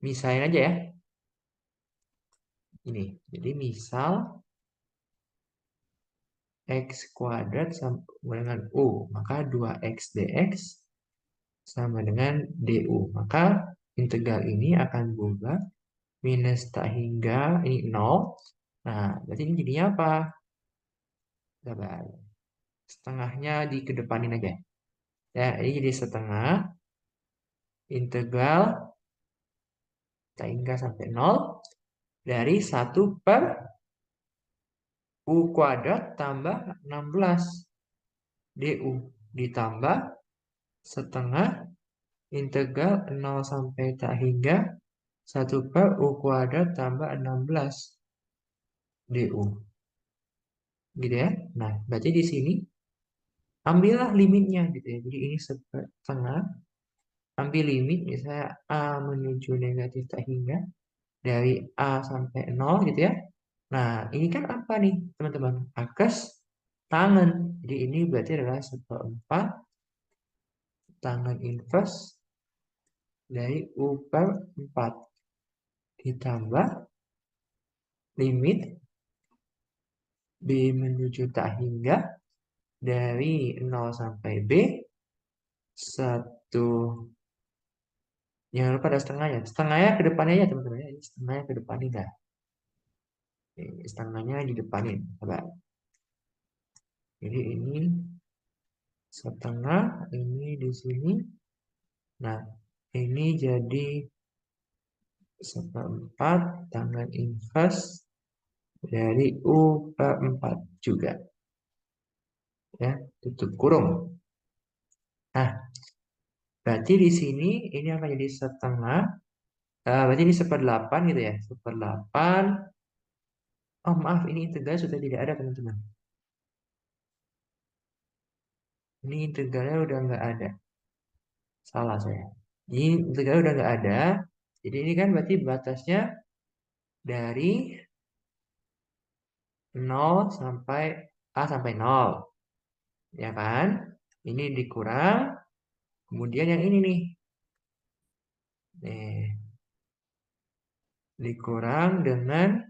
Misalnya aja ya. Ini. Jadi misal x kuadrat sama dengan u. Maka 2x dx sama dengan du. Maka integral ini akan berubah minus tak hingga ini 0. Nah, berarti ini jadinya apa? Coba setengahnya dikedepanin aja. Ya, ini jadi setengah integral tak hingga sampai 0 dari 1 per u kuadrat tambah 16 du ditambah setengah integral 0 sampai tak hingga 1 per u kuadrat tambah 16 du. Gitu ya. Nah, berarti di sini ambillah limitnya gitu ya. Jadi ini setengah, ambil limit misalnya a menuju negatif tak hingga dari a sampai 0 gitu ya. Nah, ini kan apa nih, teman-teman? Akes tangen. Jadi ini berarti adalah 1/4 tangen inverse dari U per 4. Ditambah limit B menuju tak hingga dari 0 sampai B. 1. Jangan lupa ada setengahnya. Setengahnya ke depannya ya, teman-teman. Ini setengahnya ke depanin dah. Ini setengahnya di depanin. Coba. Jadi ini setengah, ini di sini. Nah, ini jadi 1/4 tangan inverse dari U per 4 juga. Ya, tutup kurung. Nah, berarti di sini ini akan jadi setengah. Berarti ini 1/8 gitu ya. 1/8. Oh, maaf, ini integral sudah tidak ada, teman-teman. Ini integralnya udah nggak ada. Salah saya. Ini integralnya udah nggak ada. Jadi ini kan berarti batasnya dari 0 sampai A sampai 0. Ya kan? Ini dikurang. Kemudian yang ini nih. Nih. Dikurang dengan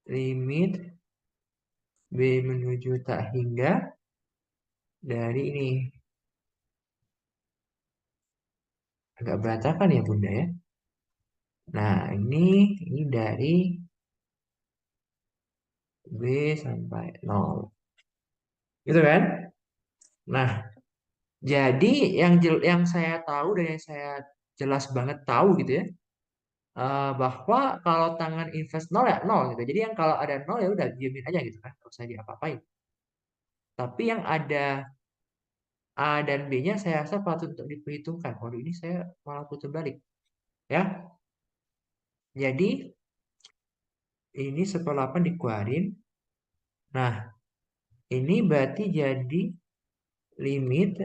limit B menuju tak hingga dari ini. Agak berantakan ya Bunda ya. Nah, ini dari B sampai 0. Gitu kan? Nah, jadi yang saya tahu dan yang saya jelas banget tahu gitu ya, bahwa kalau tangan invest 0 ya 0 gitu. Jadi yang kalau ada 0 ya udah diemin aja gitu kan, nggak usah diapa-apain. Tapi yang ada A dan B-nya saya rasa patut untuk diperhitungkan. Waduh, ini saya malah putar balik. Ya, jadi ini 1/8 dikeluarin. Nah, ini berarti jadi limit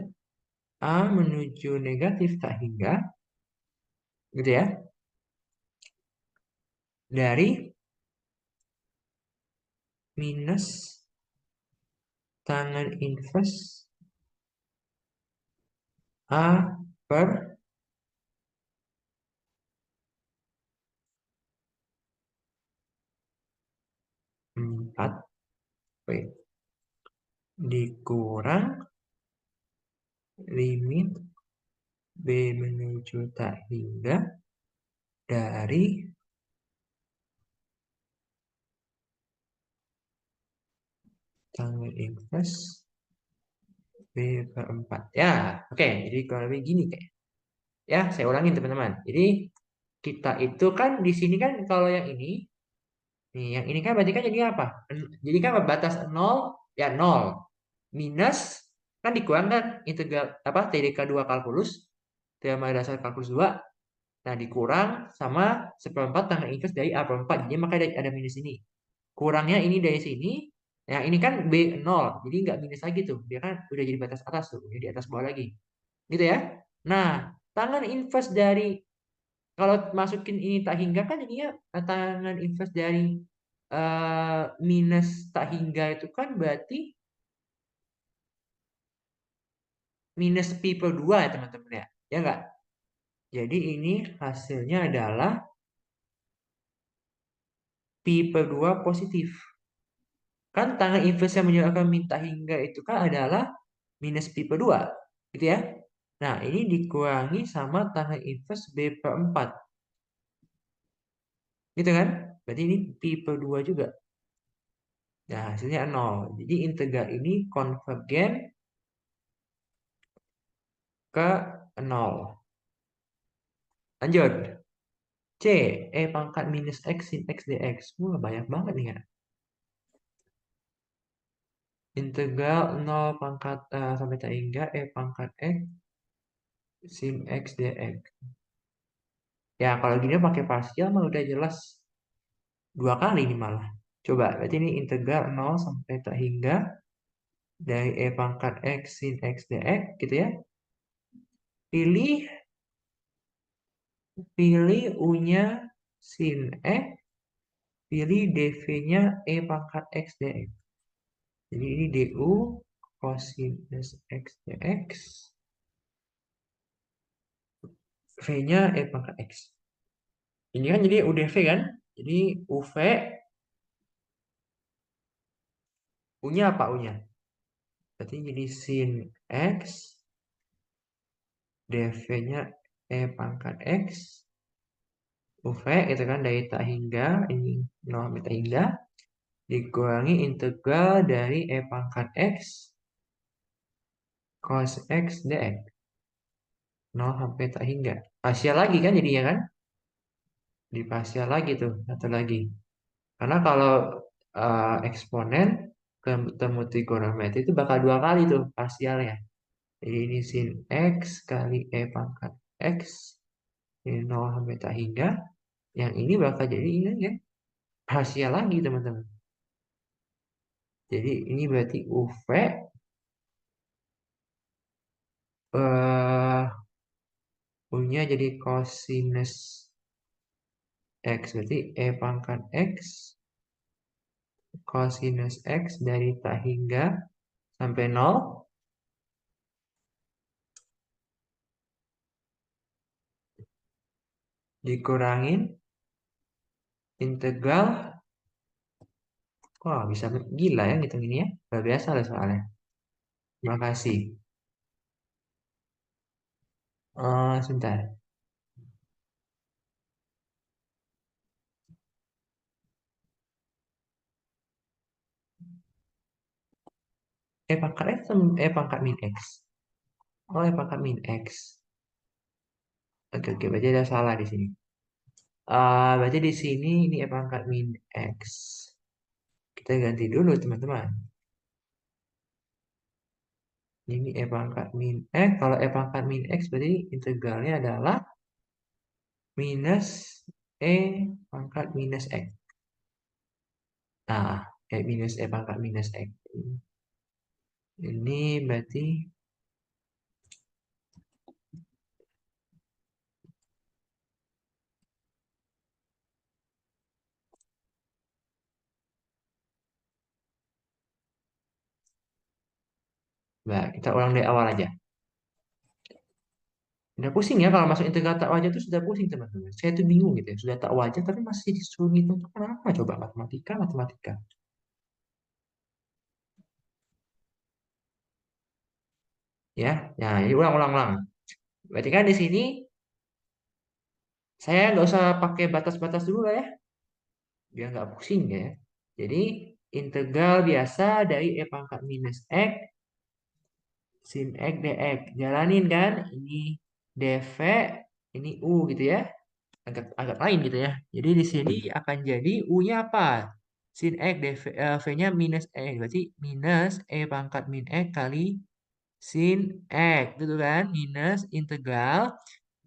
A menuju negatif tak hingga, gitu ya, dari minus tangan inverse A per 4 P dikurang limit B menuju tak hingga dari tangan inverse B per 4. Ya, oke. Jadi kalau lebih gini kayak. Ya, saya ulangin teman-teman. Jadi kita itu kan di sini kan kalau yang ini, nih yang ini kan berarti kan jadi apa? Jadi kan batas 0 ya 0 minus Kan dikurang kan integral apa TDK 2 kalkulus, teorema dasar kalkulus 2. Nah, dikurang sama seperempat tangan inverse dari A/4. Jadi maka ada minus ini. Kurangnya ini dari sini. Nah, ini kan B0. Jadi nggak minus lagi tuh. Dia kan udah jadi batas atas tuh. Jadi atas bawah lagi. Gitu ya. Nah, tangan inverse dari kalau masukin ini tak hingga kan ininya tangan inverse dari minus tak hingga itu kan berarti minus pi per 2 ya teman-teman ya. Ya enggak? Jadi ini hasilnya adalah pi per 2 positif. Kan tangan inverse yang menyebabkan minta hingga itu kan adalah minus pi per 2. Gitu ya. Nah, ini dikurangi sama tangan inverse B per 4. Gitu kan? Berarti ini pi per 2 juga. Nah, hasilnya 0. Jadi integral ini konvergen ke 0. Lanjut. C. E pangkat minus X sin X dx. Wah, banyak banget nih ya. Integral 0 pangkat sampai tak hingga E pangkat X sin X dx. Ya, kalau gini pakai partial mah udah jelas 2 kali ini malah. Coba, berarti ini integral 0 sampai tak hingga dari E pangkat X sin X dx gitu ya. Pilih U-nya sin X, pilih dv-nya E pangkat X dx. Jadi ini du cosinus X dx, V-nya E pangkat X. Ini kan jadi UDV kan? Jadi UV, U-nya apa U-nya? Berarti jadi sin X, dv-nya E pangkat X, UV itu kan dari tak hingga, ini 0 sampai tak hingga, dikurangi integral dari E pangkat X cos X dx. 0 sampai tak hingga. Partial lagi kan jadinya kan? Di partial lagi tuh, satu lagi. Karena kalau eksponen ketemu trigonometri itu bakal 2 kali tuh partialnya. Jadi ini sin X kali E pangkat X. Ini 0 sampai tak hingga. Yang ini bakal jadi ini ya. Partial lagi teman-teman. Jadi ini berarti UV eh punya jadi cosinus X. Berarti E pangkat X cosinus X dari tak hingga sampai 0 dikurangin integral. Wah, bisa gila ya ngitung ini ya. Luar biasa lah soalnya. Terima kasih. Sebentar. E pangkat X atau E pangkat min X? Oh, E pangkat min X. Oke, oke. Berarti ada salah di sini. Berarti di sini ini E pangkat min X. Kita ganti dulu, teman-teman. Ini E pangkat min X. Kalau E pangkat min X berarti integralnya adalah minus E pangkat minus X. Nah, minus E pangkat minus X. Ini berarti nah, kita ulang dari awal aja. Udah pusing ya kalau masuk integral tak wajar itu sudah pusing teman-teman. Saya tuh bingung gitu ya. Sudah tak wajar tapi masih disuruh ngitung tuh kenapa coba matematika matematika. Ya, ya ini ulang-ulang-ulang. Berarti kan di sini saya nggak usah pakai batas-batas dulu lah ya, biar nggak pusing ya. Jadi integral biasa dari E pangkat minus X sin X dx. Jalanin kan, ini dv, ini U gitu ya. Agak agak lain gitu ya. Jadi di sini akan jadi U-nya apa? Sin X dv, V-nya minus X. Berarti minus E pangkat min X kali sin X gitu kan, minus integral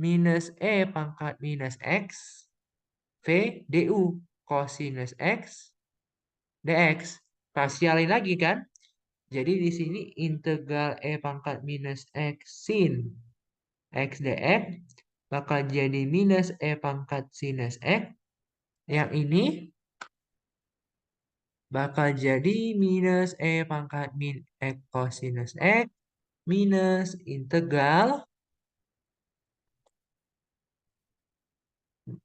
minus E pangkat minus X V du cosinus X dx. Parsialin lagi kan. Jadi di sini integral E pangkat minus X sin X dx bakal jadi minus E pangkat sinus X. Yang ini bakal jadi minus E pangkat min X cosinus X minus integral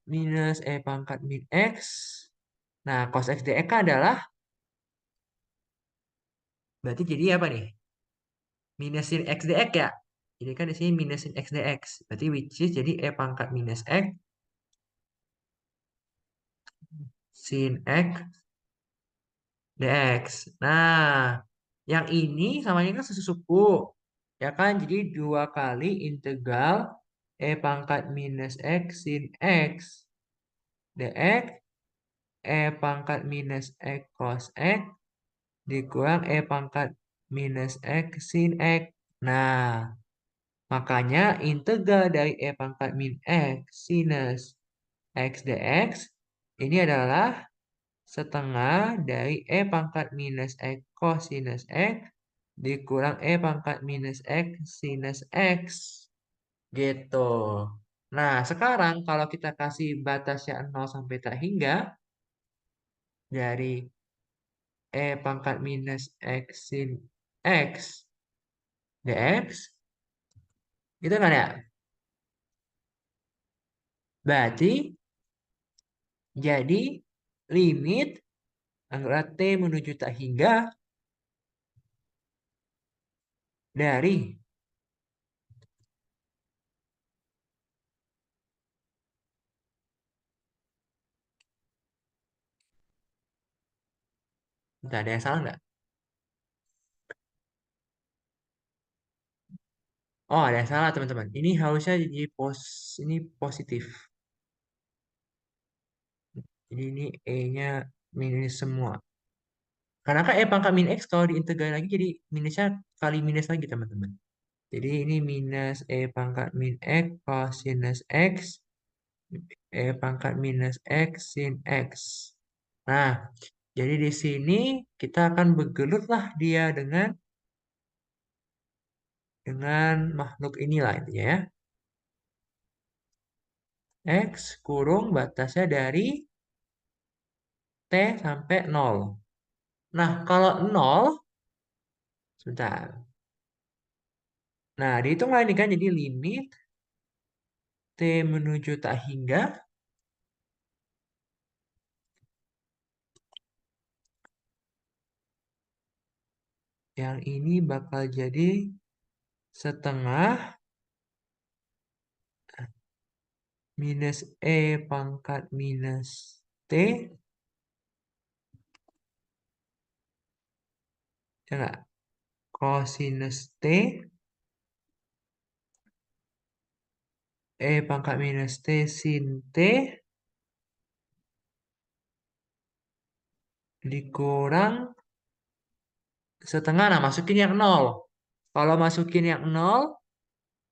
minus E pangkat min X. Nah, cos X dx adalah, berarti jadi apa nih? Minusin X dx ya? Jadi kan di sini minusin X dx. Berarti which is jadi E pangkat minus X sin X dx. Nah, yang ini sama ini kan sesuku. Ya kan? Jadi dua kali integral E pangkat minus X sin X dx. E pangkat minus X cos X dikurang E pangkat minus X sin X. Nah, makanya integral dari E pangkat min X sinus X dx ini adalah setengah dari E pangkat minus X cosinus X dikurang E pangkat minus X sinus X. Gitu. Nah, sekarang kalau kita kasih batasnya 0 sampai tak hingga dari E pangkat minus X sin X dx, gitu kan ya? Berarti jadi limit anggaplah T menuju tak hingga dari, entah ada yang salah nggak? Oh, ada yang salah teman-teman. Ini harusnya jadi ini positif. Jadi ini E-nya minus semua. Karena kan E pangkat min X kalau diintegral lagi jadi minusnya kali minus lagi teman-teman. Jadi ini minus E pangkat min X cosinus X. E pangkat minus X sin X. Nah, jadi di sini kita akan bergelutlah dia dengan makhluk inilah intinya ya. X kurung batasnya dari T sampai 0. Nah, kalau 0, sebentar. Nah, dihitung lagi kan jadi limit T menuju tak hingga. Yang ini bakal jadi setengah minus E pangkat minus T. Ya nggak? Cosinus T. E pangkat minus T sin T. Dikurang setengah. Nah, masukin yang 0. Kalau masukin yang 0,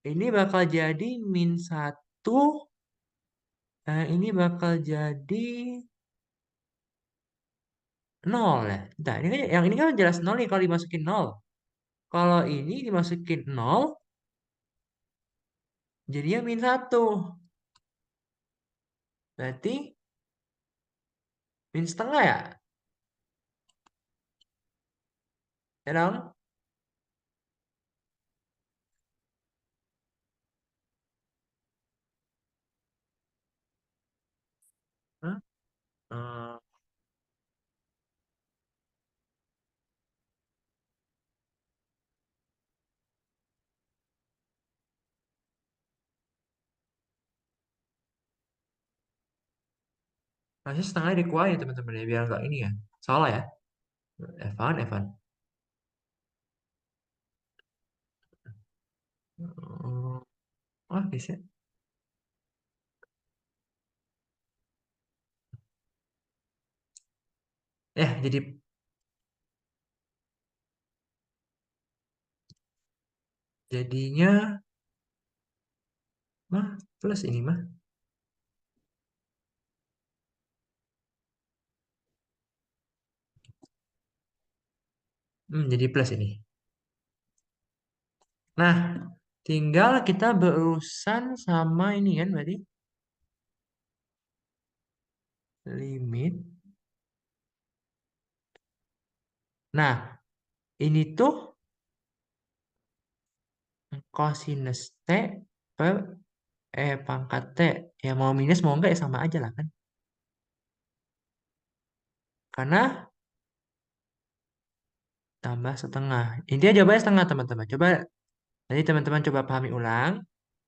ini bakal jadi min 1. Nah, ini bakal jadi 0 ya. Nah, ini kan, yang ini kan jelas 0 nih kalau dimasukin 0. Kalau ini dimasukin 0, jadinya min 1. Berarti min setengah ya? Ya dong? Hah? Hmm, Masih setengahnya dikuarin ya teman-teman ya, biar nggak ini ya. Salah ya. Evan, Evan. Hmm, Oh, bisa. Jadi Jadinya mah plus ini mah. Jadi plus ini. Nah, tinggal kita berurusan sama ini kan berarti limit. Nah, ini tuh kosinus T per pangkat T. Ya mau minus mau enggak ya sama aja lah kan. Karena tambah setengah. Intinya jawabannya setengah teman-teman. Coba nanti teman-teman coba pahami ulang.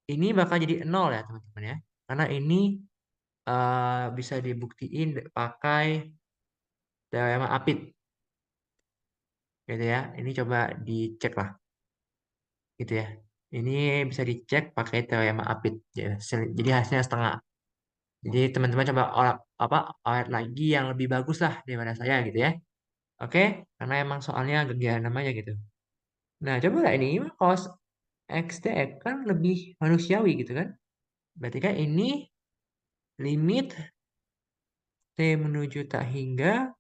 Ini bakal jadi nol ya teman-teman ya. Karena ini bisa dibuktiin pakai teorema Apit gitu ya. Ini coba dicek lah gitu ya. Ini bisa dicek pakai teorema Apit ya. Jadi hasilnya setengah. Jadi teman-teman coba olah lagi yang lebih bagus lah daripada saya gitu ya. Oke, karena emang soalnya kegiatan namanya gitu. Nah, coba lah ini cos X dx kan lebih manusiawi gitu kan. Berarti kan ini limit T menuju tak hingga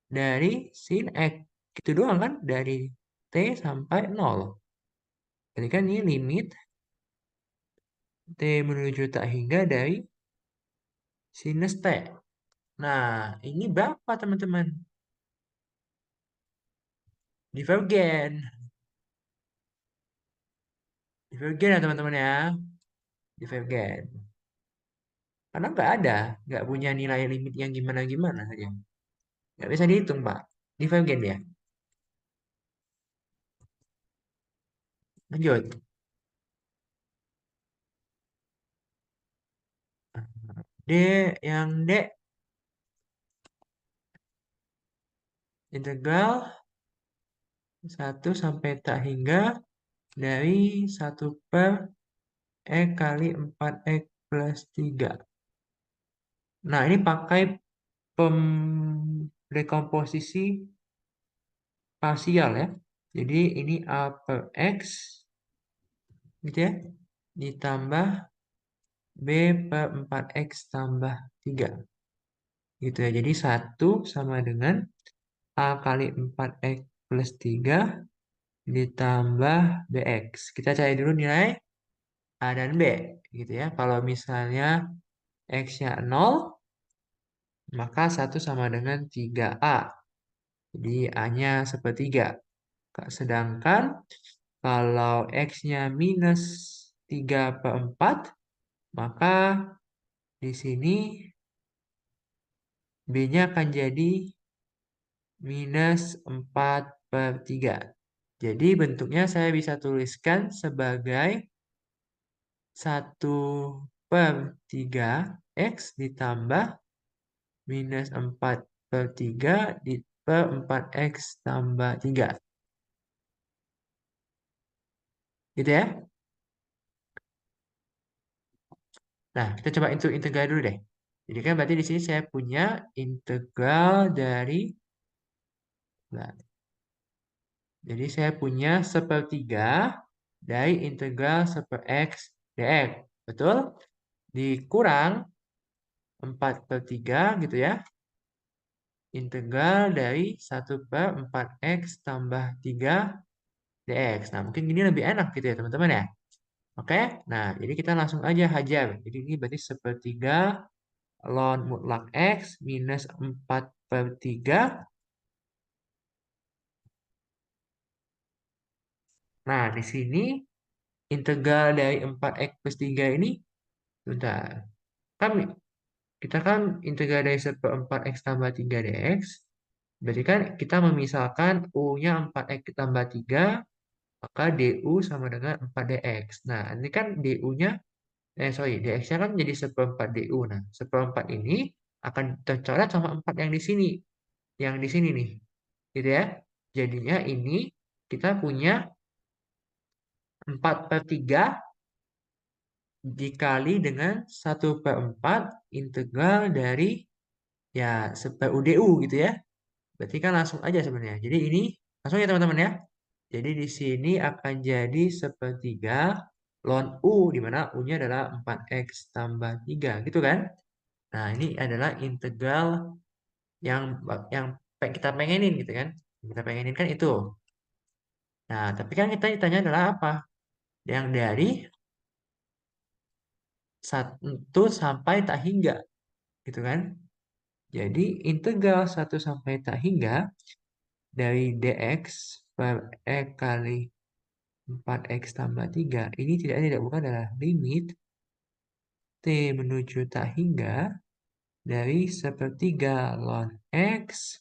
dari sin X. Gitu doang kan, dari T sampai nol. Berarti kan ini limit T menuju tak hingga dari sinus T. Nah, ini berapa teman-teman? Divergen. Divergen ya teman-teman ya. Divergen. Karena nggak punya nilai limit yang gimana-gimana saja. Nggak bisa dihitung, Pak. Divergen ya. Lanjut. D, yang D, integral satu sampai tak hingga dari satu per E kali 4X plus 3. Nah, ini pakai dekomposisi parsial ya. Jadi ini A per X gitu ya. Ditambah B per 4X tambah 3. Gitu ya. Jadi satu sama dengan A kali 4X plus 3 ditambah BX. Kita cari dulu nilai A dan B. Gitu ya. Kalau misalnya X-nya 0, maka satu sama dengan 3A. Jadi A-nya sepertiga. Sedangkan kalau X-nya minus 3 per 4, maka di sini B-nya akan jadi minus 4 per 3. Jadi bentuknya saya bisa tuliskan sebagai satu per 3 X ditambah minus 4 per 3 per 4X tambah 3. Gitu ya. Nah, kita coba integral dulu deh. Jadi kan berarti di sini saya punya integral dari, nah, jadi saya punya sepertiga dari integral seper X dx. Betul? Dikurang 4 per 3 gitu ya. Integral dari satu per 4X tambah 3 dx. Nah, mungkin ini lebih enak gitu ya teman-teman ya. Oke, nah jadi kita langsung aja hajar. Jadi ini berarti sepertiga ln mutlak X minus 4 per 3. Nah, di sini integral dari 4X plus 3 ini, bentar. Kan kita kan integral dari 1/4X tambah 3 dx. Berarti kan kita memisahkan U-nya 4X tambah 3, maka DU sama dengan 4 dx. Nah, ini kan DU-nya, dx-nya kan jadi 1/4 DU. Nah, 1/4 ini akan tercoret sama 4 yang di sini. Yang di sini nih. Gitu ya. Jadinya ini kita punya 4 per 3 dikali dengan 1/4 integral dari ya UDU gitu ya. Berarti kan langsung aja sebenarnya. Jadi ini langsung ya teman-teman ya. Jadi di sini akan jadi sepertiga ln U, di mana U-nya adalah 4X tambah 3, gitu kan? Nah, ini adalah integral yang kita pengenin gitu kan. Yang kita pengenin kan itu. Nah, tapi kan kita ditanya adalah apa? Yang dari 1 sampai tak hingga, gitu kan? Jadi integral 1 sampai tak hingga dari dx per e kali 4x tambah 3 ini tidak bukan adalah limit t menuju tak hingga dari sepertiga ln x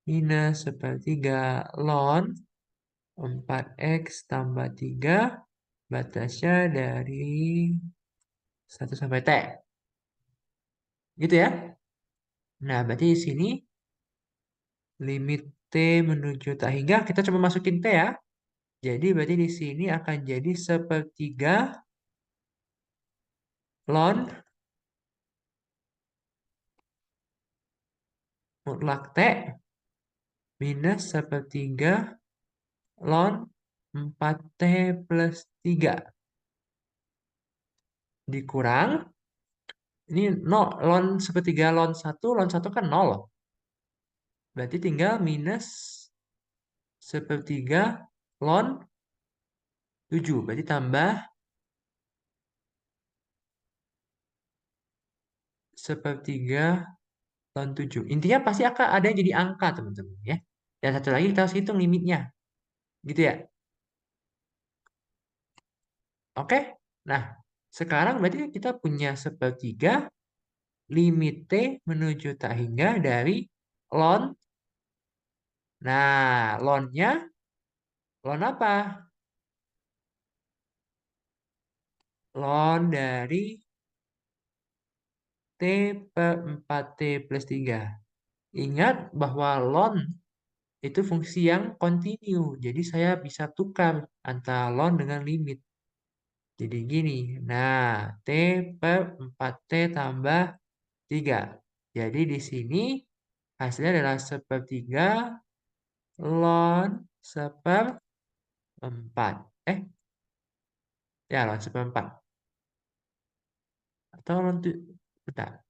minus sepertiga ln 4x tambah 3 batasnya dari 1 sampai t. Gitu ya. Nah, berarti di sini limit t menuju tak hingga kita coba masukin t ya. Jadi berarti di sini akan jadi sepertiga ln mutlak t minus sepertiga ln 4t plus 3 dikurang ini 0 ln sepertiga ln 1 kan 0. Berarti tinggal minus sepertiga ln 7. Berarti tambah sepertiga ln 7. Intinya pasti akan ada yang jadi angka, teman-teman ya. Dan satu lagi kita harus hitung limitnya. Gitu ya. Oke? Nah, sekarang berarti kita punya sepertiga limit T menuju tak hingga dari ln. Nah, ln-nya, ln apa? Ln dari T per 4T plus 3. Ingat bahwa ln itu fungsi yang kontinu. Jadi saya bisa tukar antara ln dengan limit. Jadi gini. Nah, T per 4T tambah 3. Jadi di sini hasilnya adalah sepertiga ln seperempat. Ya ln seperempat. Atau ln tu, bentar.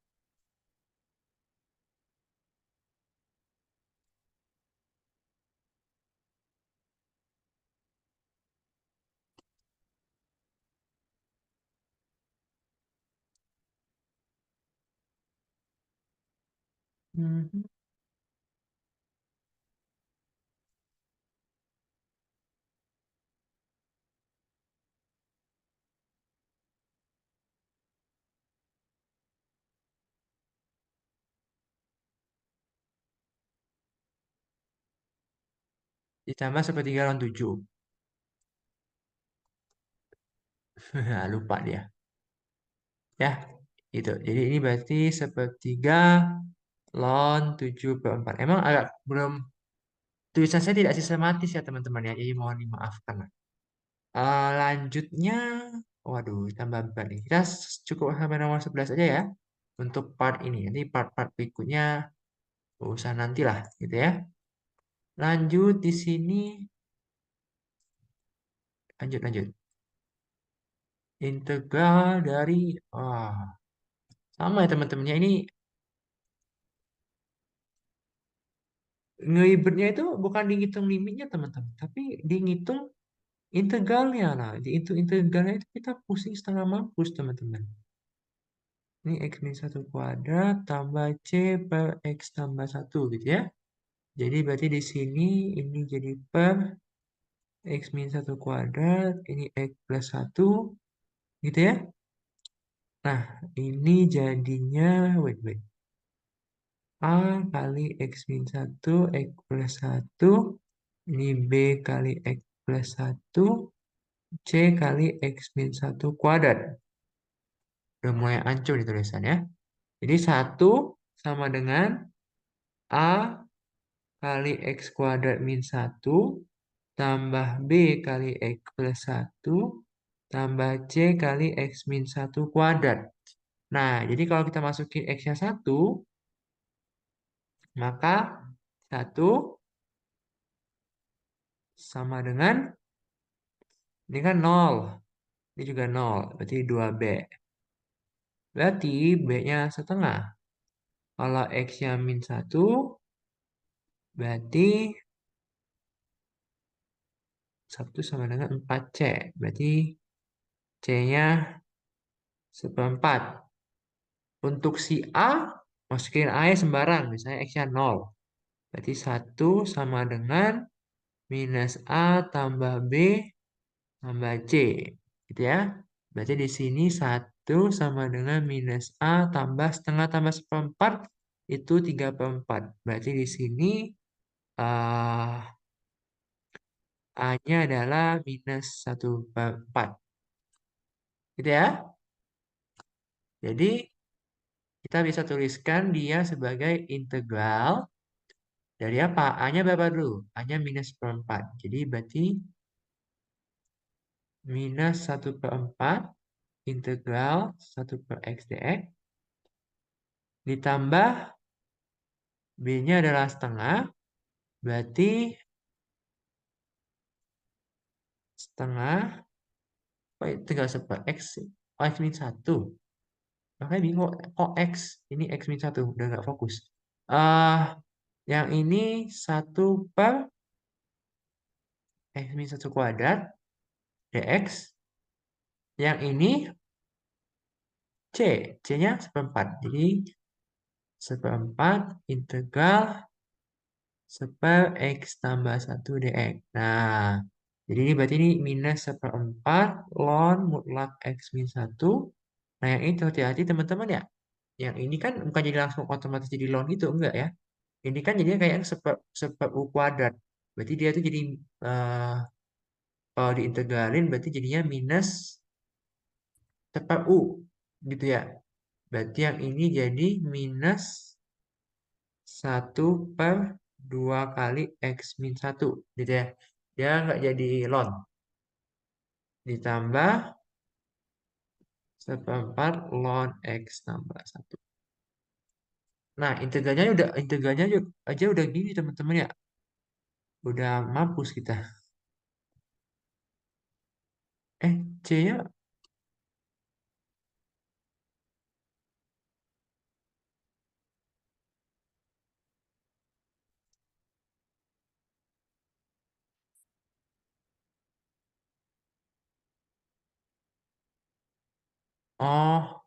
Mhm. Ditambah sepertiga ln 7. Lupa dia. Ya, itu. Jadi ini berarti sepertiga ln 7 per 4. Emang agak belum, tulisan saya tidak sistematis ya teman-teman ya. Jadi mohon dimaafkan lah. Lanjutnya, waduh, tambah beban nih. Kita cukup sampai nomor 11 aja ya. Untuk part ini. Nanti part-part berikutnya usah nanti lah gitu ya. Lanjut di sini. Lanjut. Integral dari, sama ya teman-temannya. Ini ngelibetnya itu bukan dihitung limitnya teman-teman. Tapi dihitung integralnya. Nah, dihitung integralnya itu kita pusing setengah mampus teman-teman. Ini X min 1 kuadrat tambah C per X tambah 1 gitu ya. Jadi berarti di sini ini jadi per X min 1 kuadrat, ini X plus 1 gitu ya. Nah, ini jadinya, wait. A kali X min 1, X plus 1. Ini B kali X plus 1. C kali X min 1 kuadrat. Udah mulai hancur nih tulisannya. Jadi 1 sama dengan A kali X kuadrat min 1 tambah B kali X plus 1 tambah C kali X min 1 kuadrat. Nah, jadi kalau kita masukin X-nya 1, maka 1 sama dengan, ini kan 0. Ini juga 0, berarti 2B. Berarti B-nya setengah. Kalau X-nya min 1, berarti 1 sama dengan 4C. Berarti C-nya seperempat. Untuk si A, masukin A sembarang. Misalnya X-nya 0. Berarti 1 sama dengan minus A tambah B tambah C. Gitu ya. Berarti di sini 1 sama dengan minus A tambah seperempat itu 3/4. Berarti di sini eh, A-nya adalah minus 1/4. Gitu ya. Jadi kita bisa tuliskan dia sebagai integral dari apa? A-nya berapa dulu? A-nya minus seperempat. Jadi berarti minus 1/4 integral 1 per X dx ditambah B-nya adalah setengah. Berarti setengah, oh, integral 1 per X. Oh, X min 1. Makanya bingung, kok X? Ini X min 1, udah nggak fokus. ah yang ini 1 per X min 1 kuadrat dx. Yang ini C. C-nya seperempat. Jadi seperempat integral seper X tambah 1 dx. Nah, jadi ini berarti ini minus seperempat ln mutlak X min 1. Nah, yang itu hati-hati teman-teman ya. Yang ini kan bukan jadi langsung otomatis jadi ln itu, enggak ya. Ini kan jadinya kayak seper U kuadrat. Berarti dia tuh jadi eh, kalau diintegralin berarti jadinya minus seper U. Gitu ya. Berarti yang ini jadi minus 1 per 2 kali X min 1. Gitu ya. Dia nggak jadi ln. Ditambah seperempat ln X tambah 1. Nah, integralnya aja udah gini teman-teman ya. Udah mampus kita. C-nya, oh,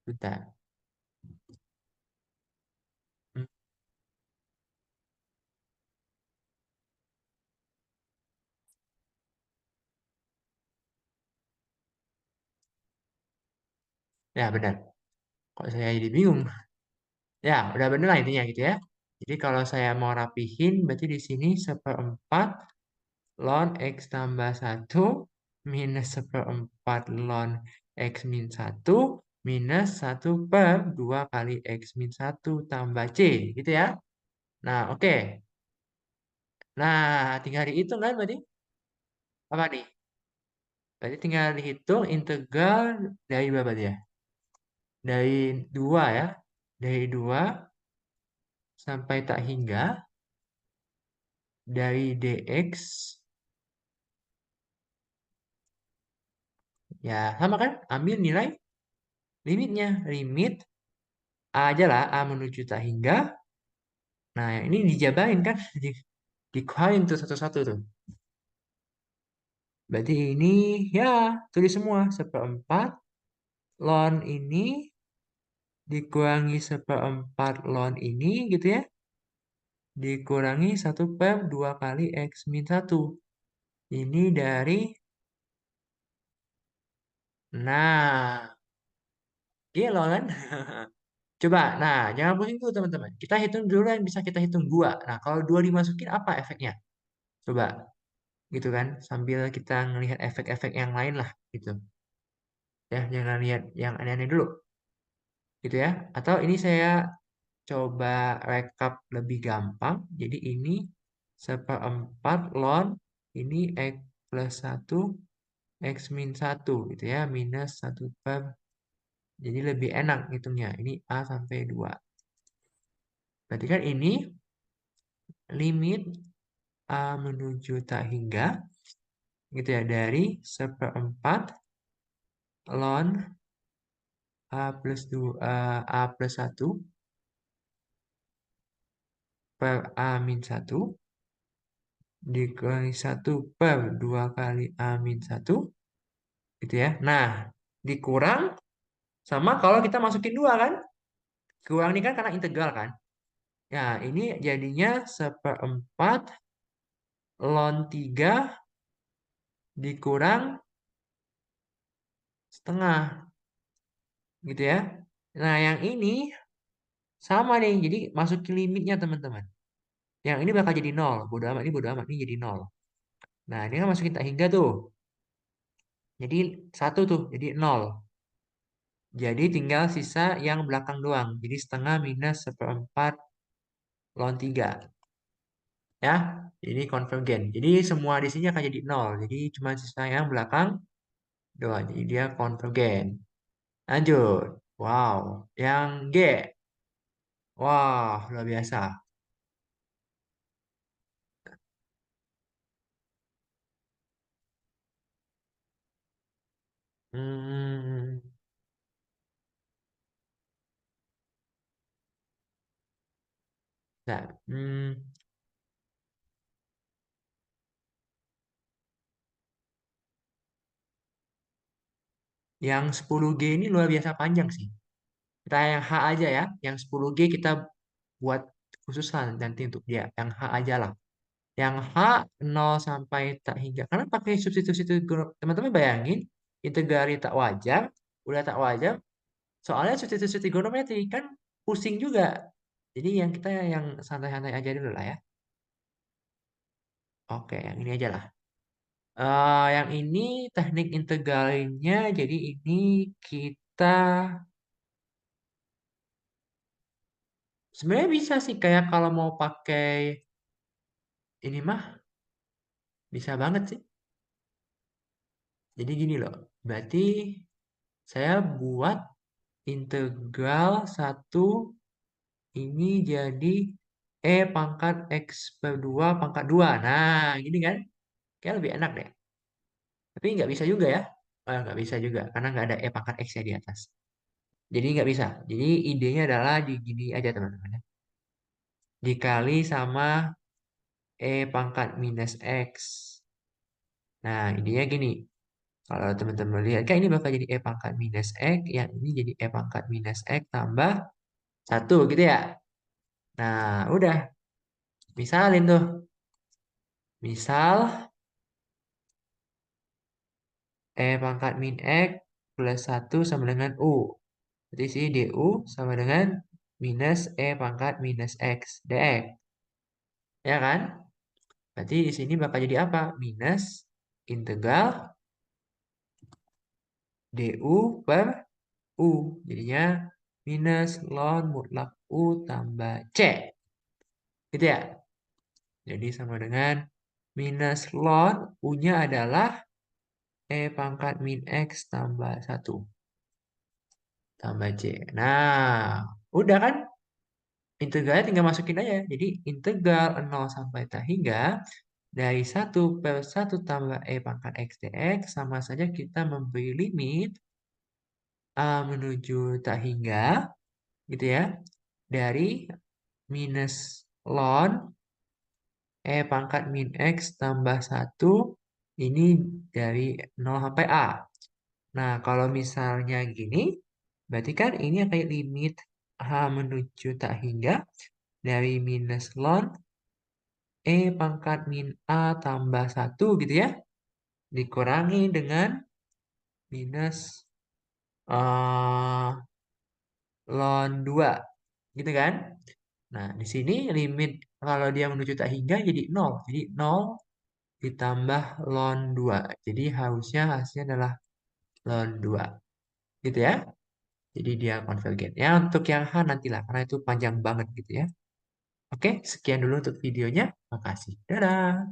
bentar. Hmm, Ya, benar. Kok saya jadi bingung? Ya, udah bener lah intinya gitu ya. Jadi kalau saya mau rapihin, berarti di sini seperempat ln X tambah 1 minus seperempat ln X min 1 minus 1 per 2 kali X min 1 tambah C. Gitu ya. Nah, oke. Nah, tinggal dihitung kan berarti? Apa nih? Berarti tinggal dihitung integral dari berapa dia? Dari 2 ya. Dari 2 sampai tak hingga. Dari dx. Ya, sama kan? Ambil nilai limitnya. Limit A aja lah. A menuju tak hingga. Nah, yang ini dijabarin kan? Dikuarin tuh satu-satu tuh. Berarti ini ya tulis semua. Seperempat ln ini dikurangi seperempat ln ini gitu ya. Dikurangi 1 per 2 kali X min 1. Ini dari, nah, gila kan? Coba, nah jangan pusing dulu teman-teman. Kita hitung dulu yang bisa kita hitung 2. Nah, kalau 2 dimasukin apa efeknya? Coba, gitu kan? Sambil kita ngelihat efek-efek yang lain lah, gitu. Ya, jangan lihat yang aneh-aneh dulu, gitu ya. Atau ini saya coba rekap lebih gampang. Jadi ini seperempat ln ini X plus 1 X min 1 gitu ya. Minus 1 per. Jadi lebih enak hitungnya. Ini A sampai 2. Berarti kan ini limit A menuju tak hingga, gitu ya, dari 1/4 ln A plus 1 per A min 1 dikali 1/2 kali A min 1, gitu ya. Nah, dikurang sama kalau kita masukin 2 kan. Kurang ini kan karena integral kan. Nah, ini jadinya 1/4 ln 3 dikurang setengah. Gitu ya. Nah, yang ini sama nih. Jadi masukin limitnya teman-teman. Yang ini bakal jadi 0. Bodo amat, ini bodo amat. Ini jadi 0. Nah, ini kan masukin tak hingga tuh. Jadi 1 tuh. Jadi 0. Jadi tinggal sisa yang belakang doang. Jadi setengah minus 1/4 ln 3. Ya, ini konvergen. Jadi semua di sini akan jadi 0. Jadi cuma sisa yang belakang doang. Jadi dia konvergen. Lanjut. Wow. Yang G. Wah, luar biasa. Hmm, nah, yang 10G ini luar biasa panjang sih. Kita yang H aja ya. Yang 10G kita buat khusus lah nanti untuk dia. Yang H aja lah. Yang H 0 sampai tak hingga. Karena pakai substitusi teman-teman bayangin. Integrali tak wajar. Udah tak wajar. Soalnya substitusi trigonometri kan pusing juga. Jadi yang kita yang santai-santai aja dulu lah ya. Oke, yang ini aja lah. Yang ini teknik integralnya. Jadi ini kita sebenarnya bisa sih kayak kalau mau pakai ini mah bisa banget sih. Jadi gini loh. Berarti saya buat integral satu ini jadi E pangkat X per 2 pangkat 2. Nah, gini kan. Kayak lebih enak deh. Tapi nggak bisa juga ya. Nggak bisa juga. Karena nggak ada E pangkat X ya di atas. Jadi nggak bisa. Jadi idenya adalah di gini aja teman-teman ya. Dikali sama E pangkat minus X. Nah, idenya gini. Kalau teman-teman lihat, kan ini bakal jadi E pangkat minus X. Yang ini jadi E pangkat minus X tambah 1 gitu ya. Nah, udah. Misalin tuh. Misal E pangkat min X plus 1 sama dengan U. Berarti sini DU sama dengan minus E pangkat minus X dx. Ya kan? Berarti di sini bakal jadi apa? Minus integral DU per U. Jadinya minus ln mutlak U tambah C. Gitu ya? Jadi sama dengan minus ln U-nya adalah E pangkat min X tambah 1 tambah C. Nah, udah kan? Integralnya tinggal masukin aja. Jadi integral 0 sampai tak hingga dari 1/1 tambah E pangkat X dx sama saja kita memberi limit A menuju tak hingga gitu ya. Dari minus ln E pangkat min X tambah 1 ini dari 0 sampai A. Nah, kalau misalnya gini, berarti kan ini kayak limit H menuju tak hingga dari minus ln E pangkat min A tambah 1 gitu ya. Dikurangi dengan minus eh ln 2. Gitu kan? Nah, di sini limit kalau dia menuju tak hingga jadi 0. Jadi 0 ditambah ln 2. Jadi harusnya hasilnya adalah ln 2. Gitu ya. Jadi dia konvergen. Ya, untuk yang H nantilah, karena itu panjang banget gitu ya. Oke, sekian dulu untuk videonya. Makasih. Dadah.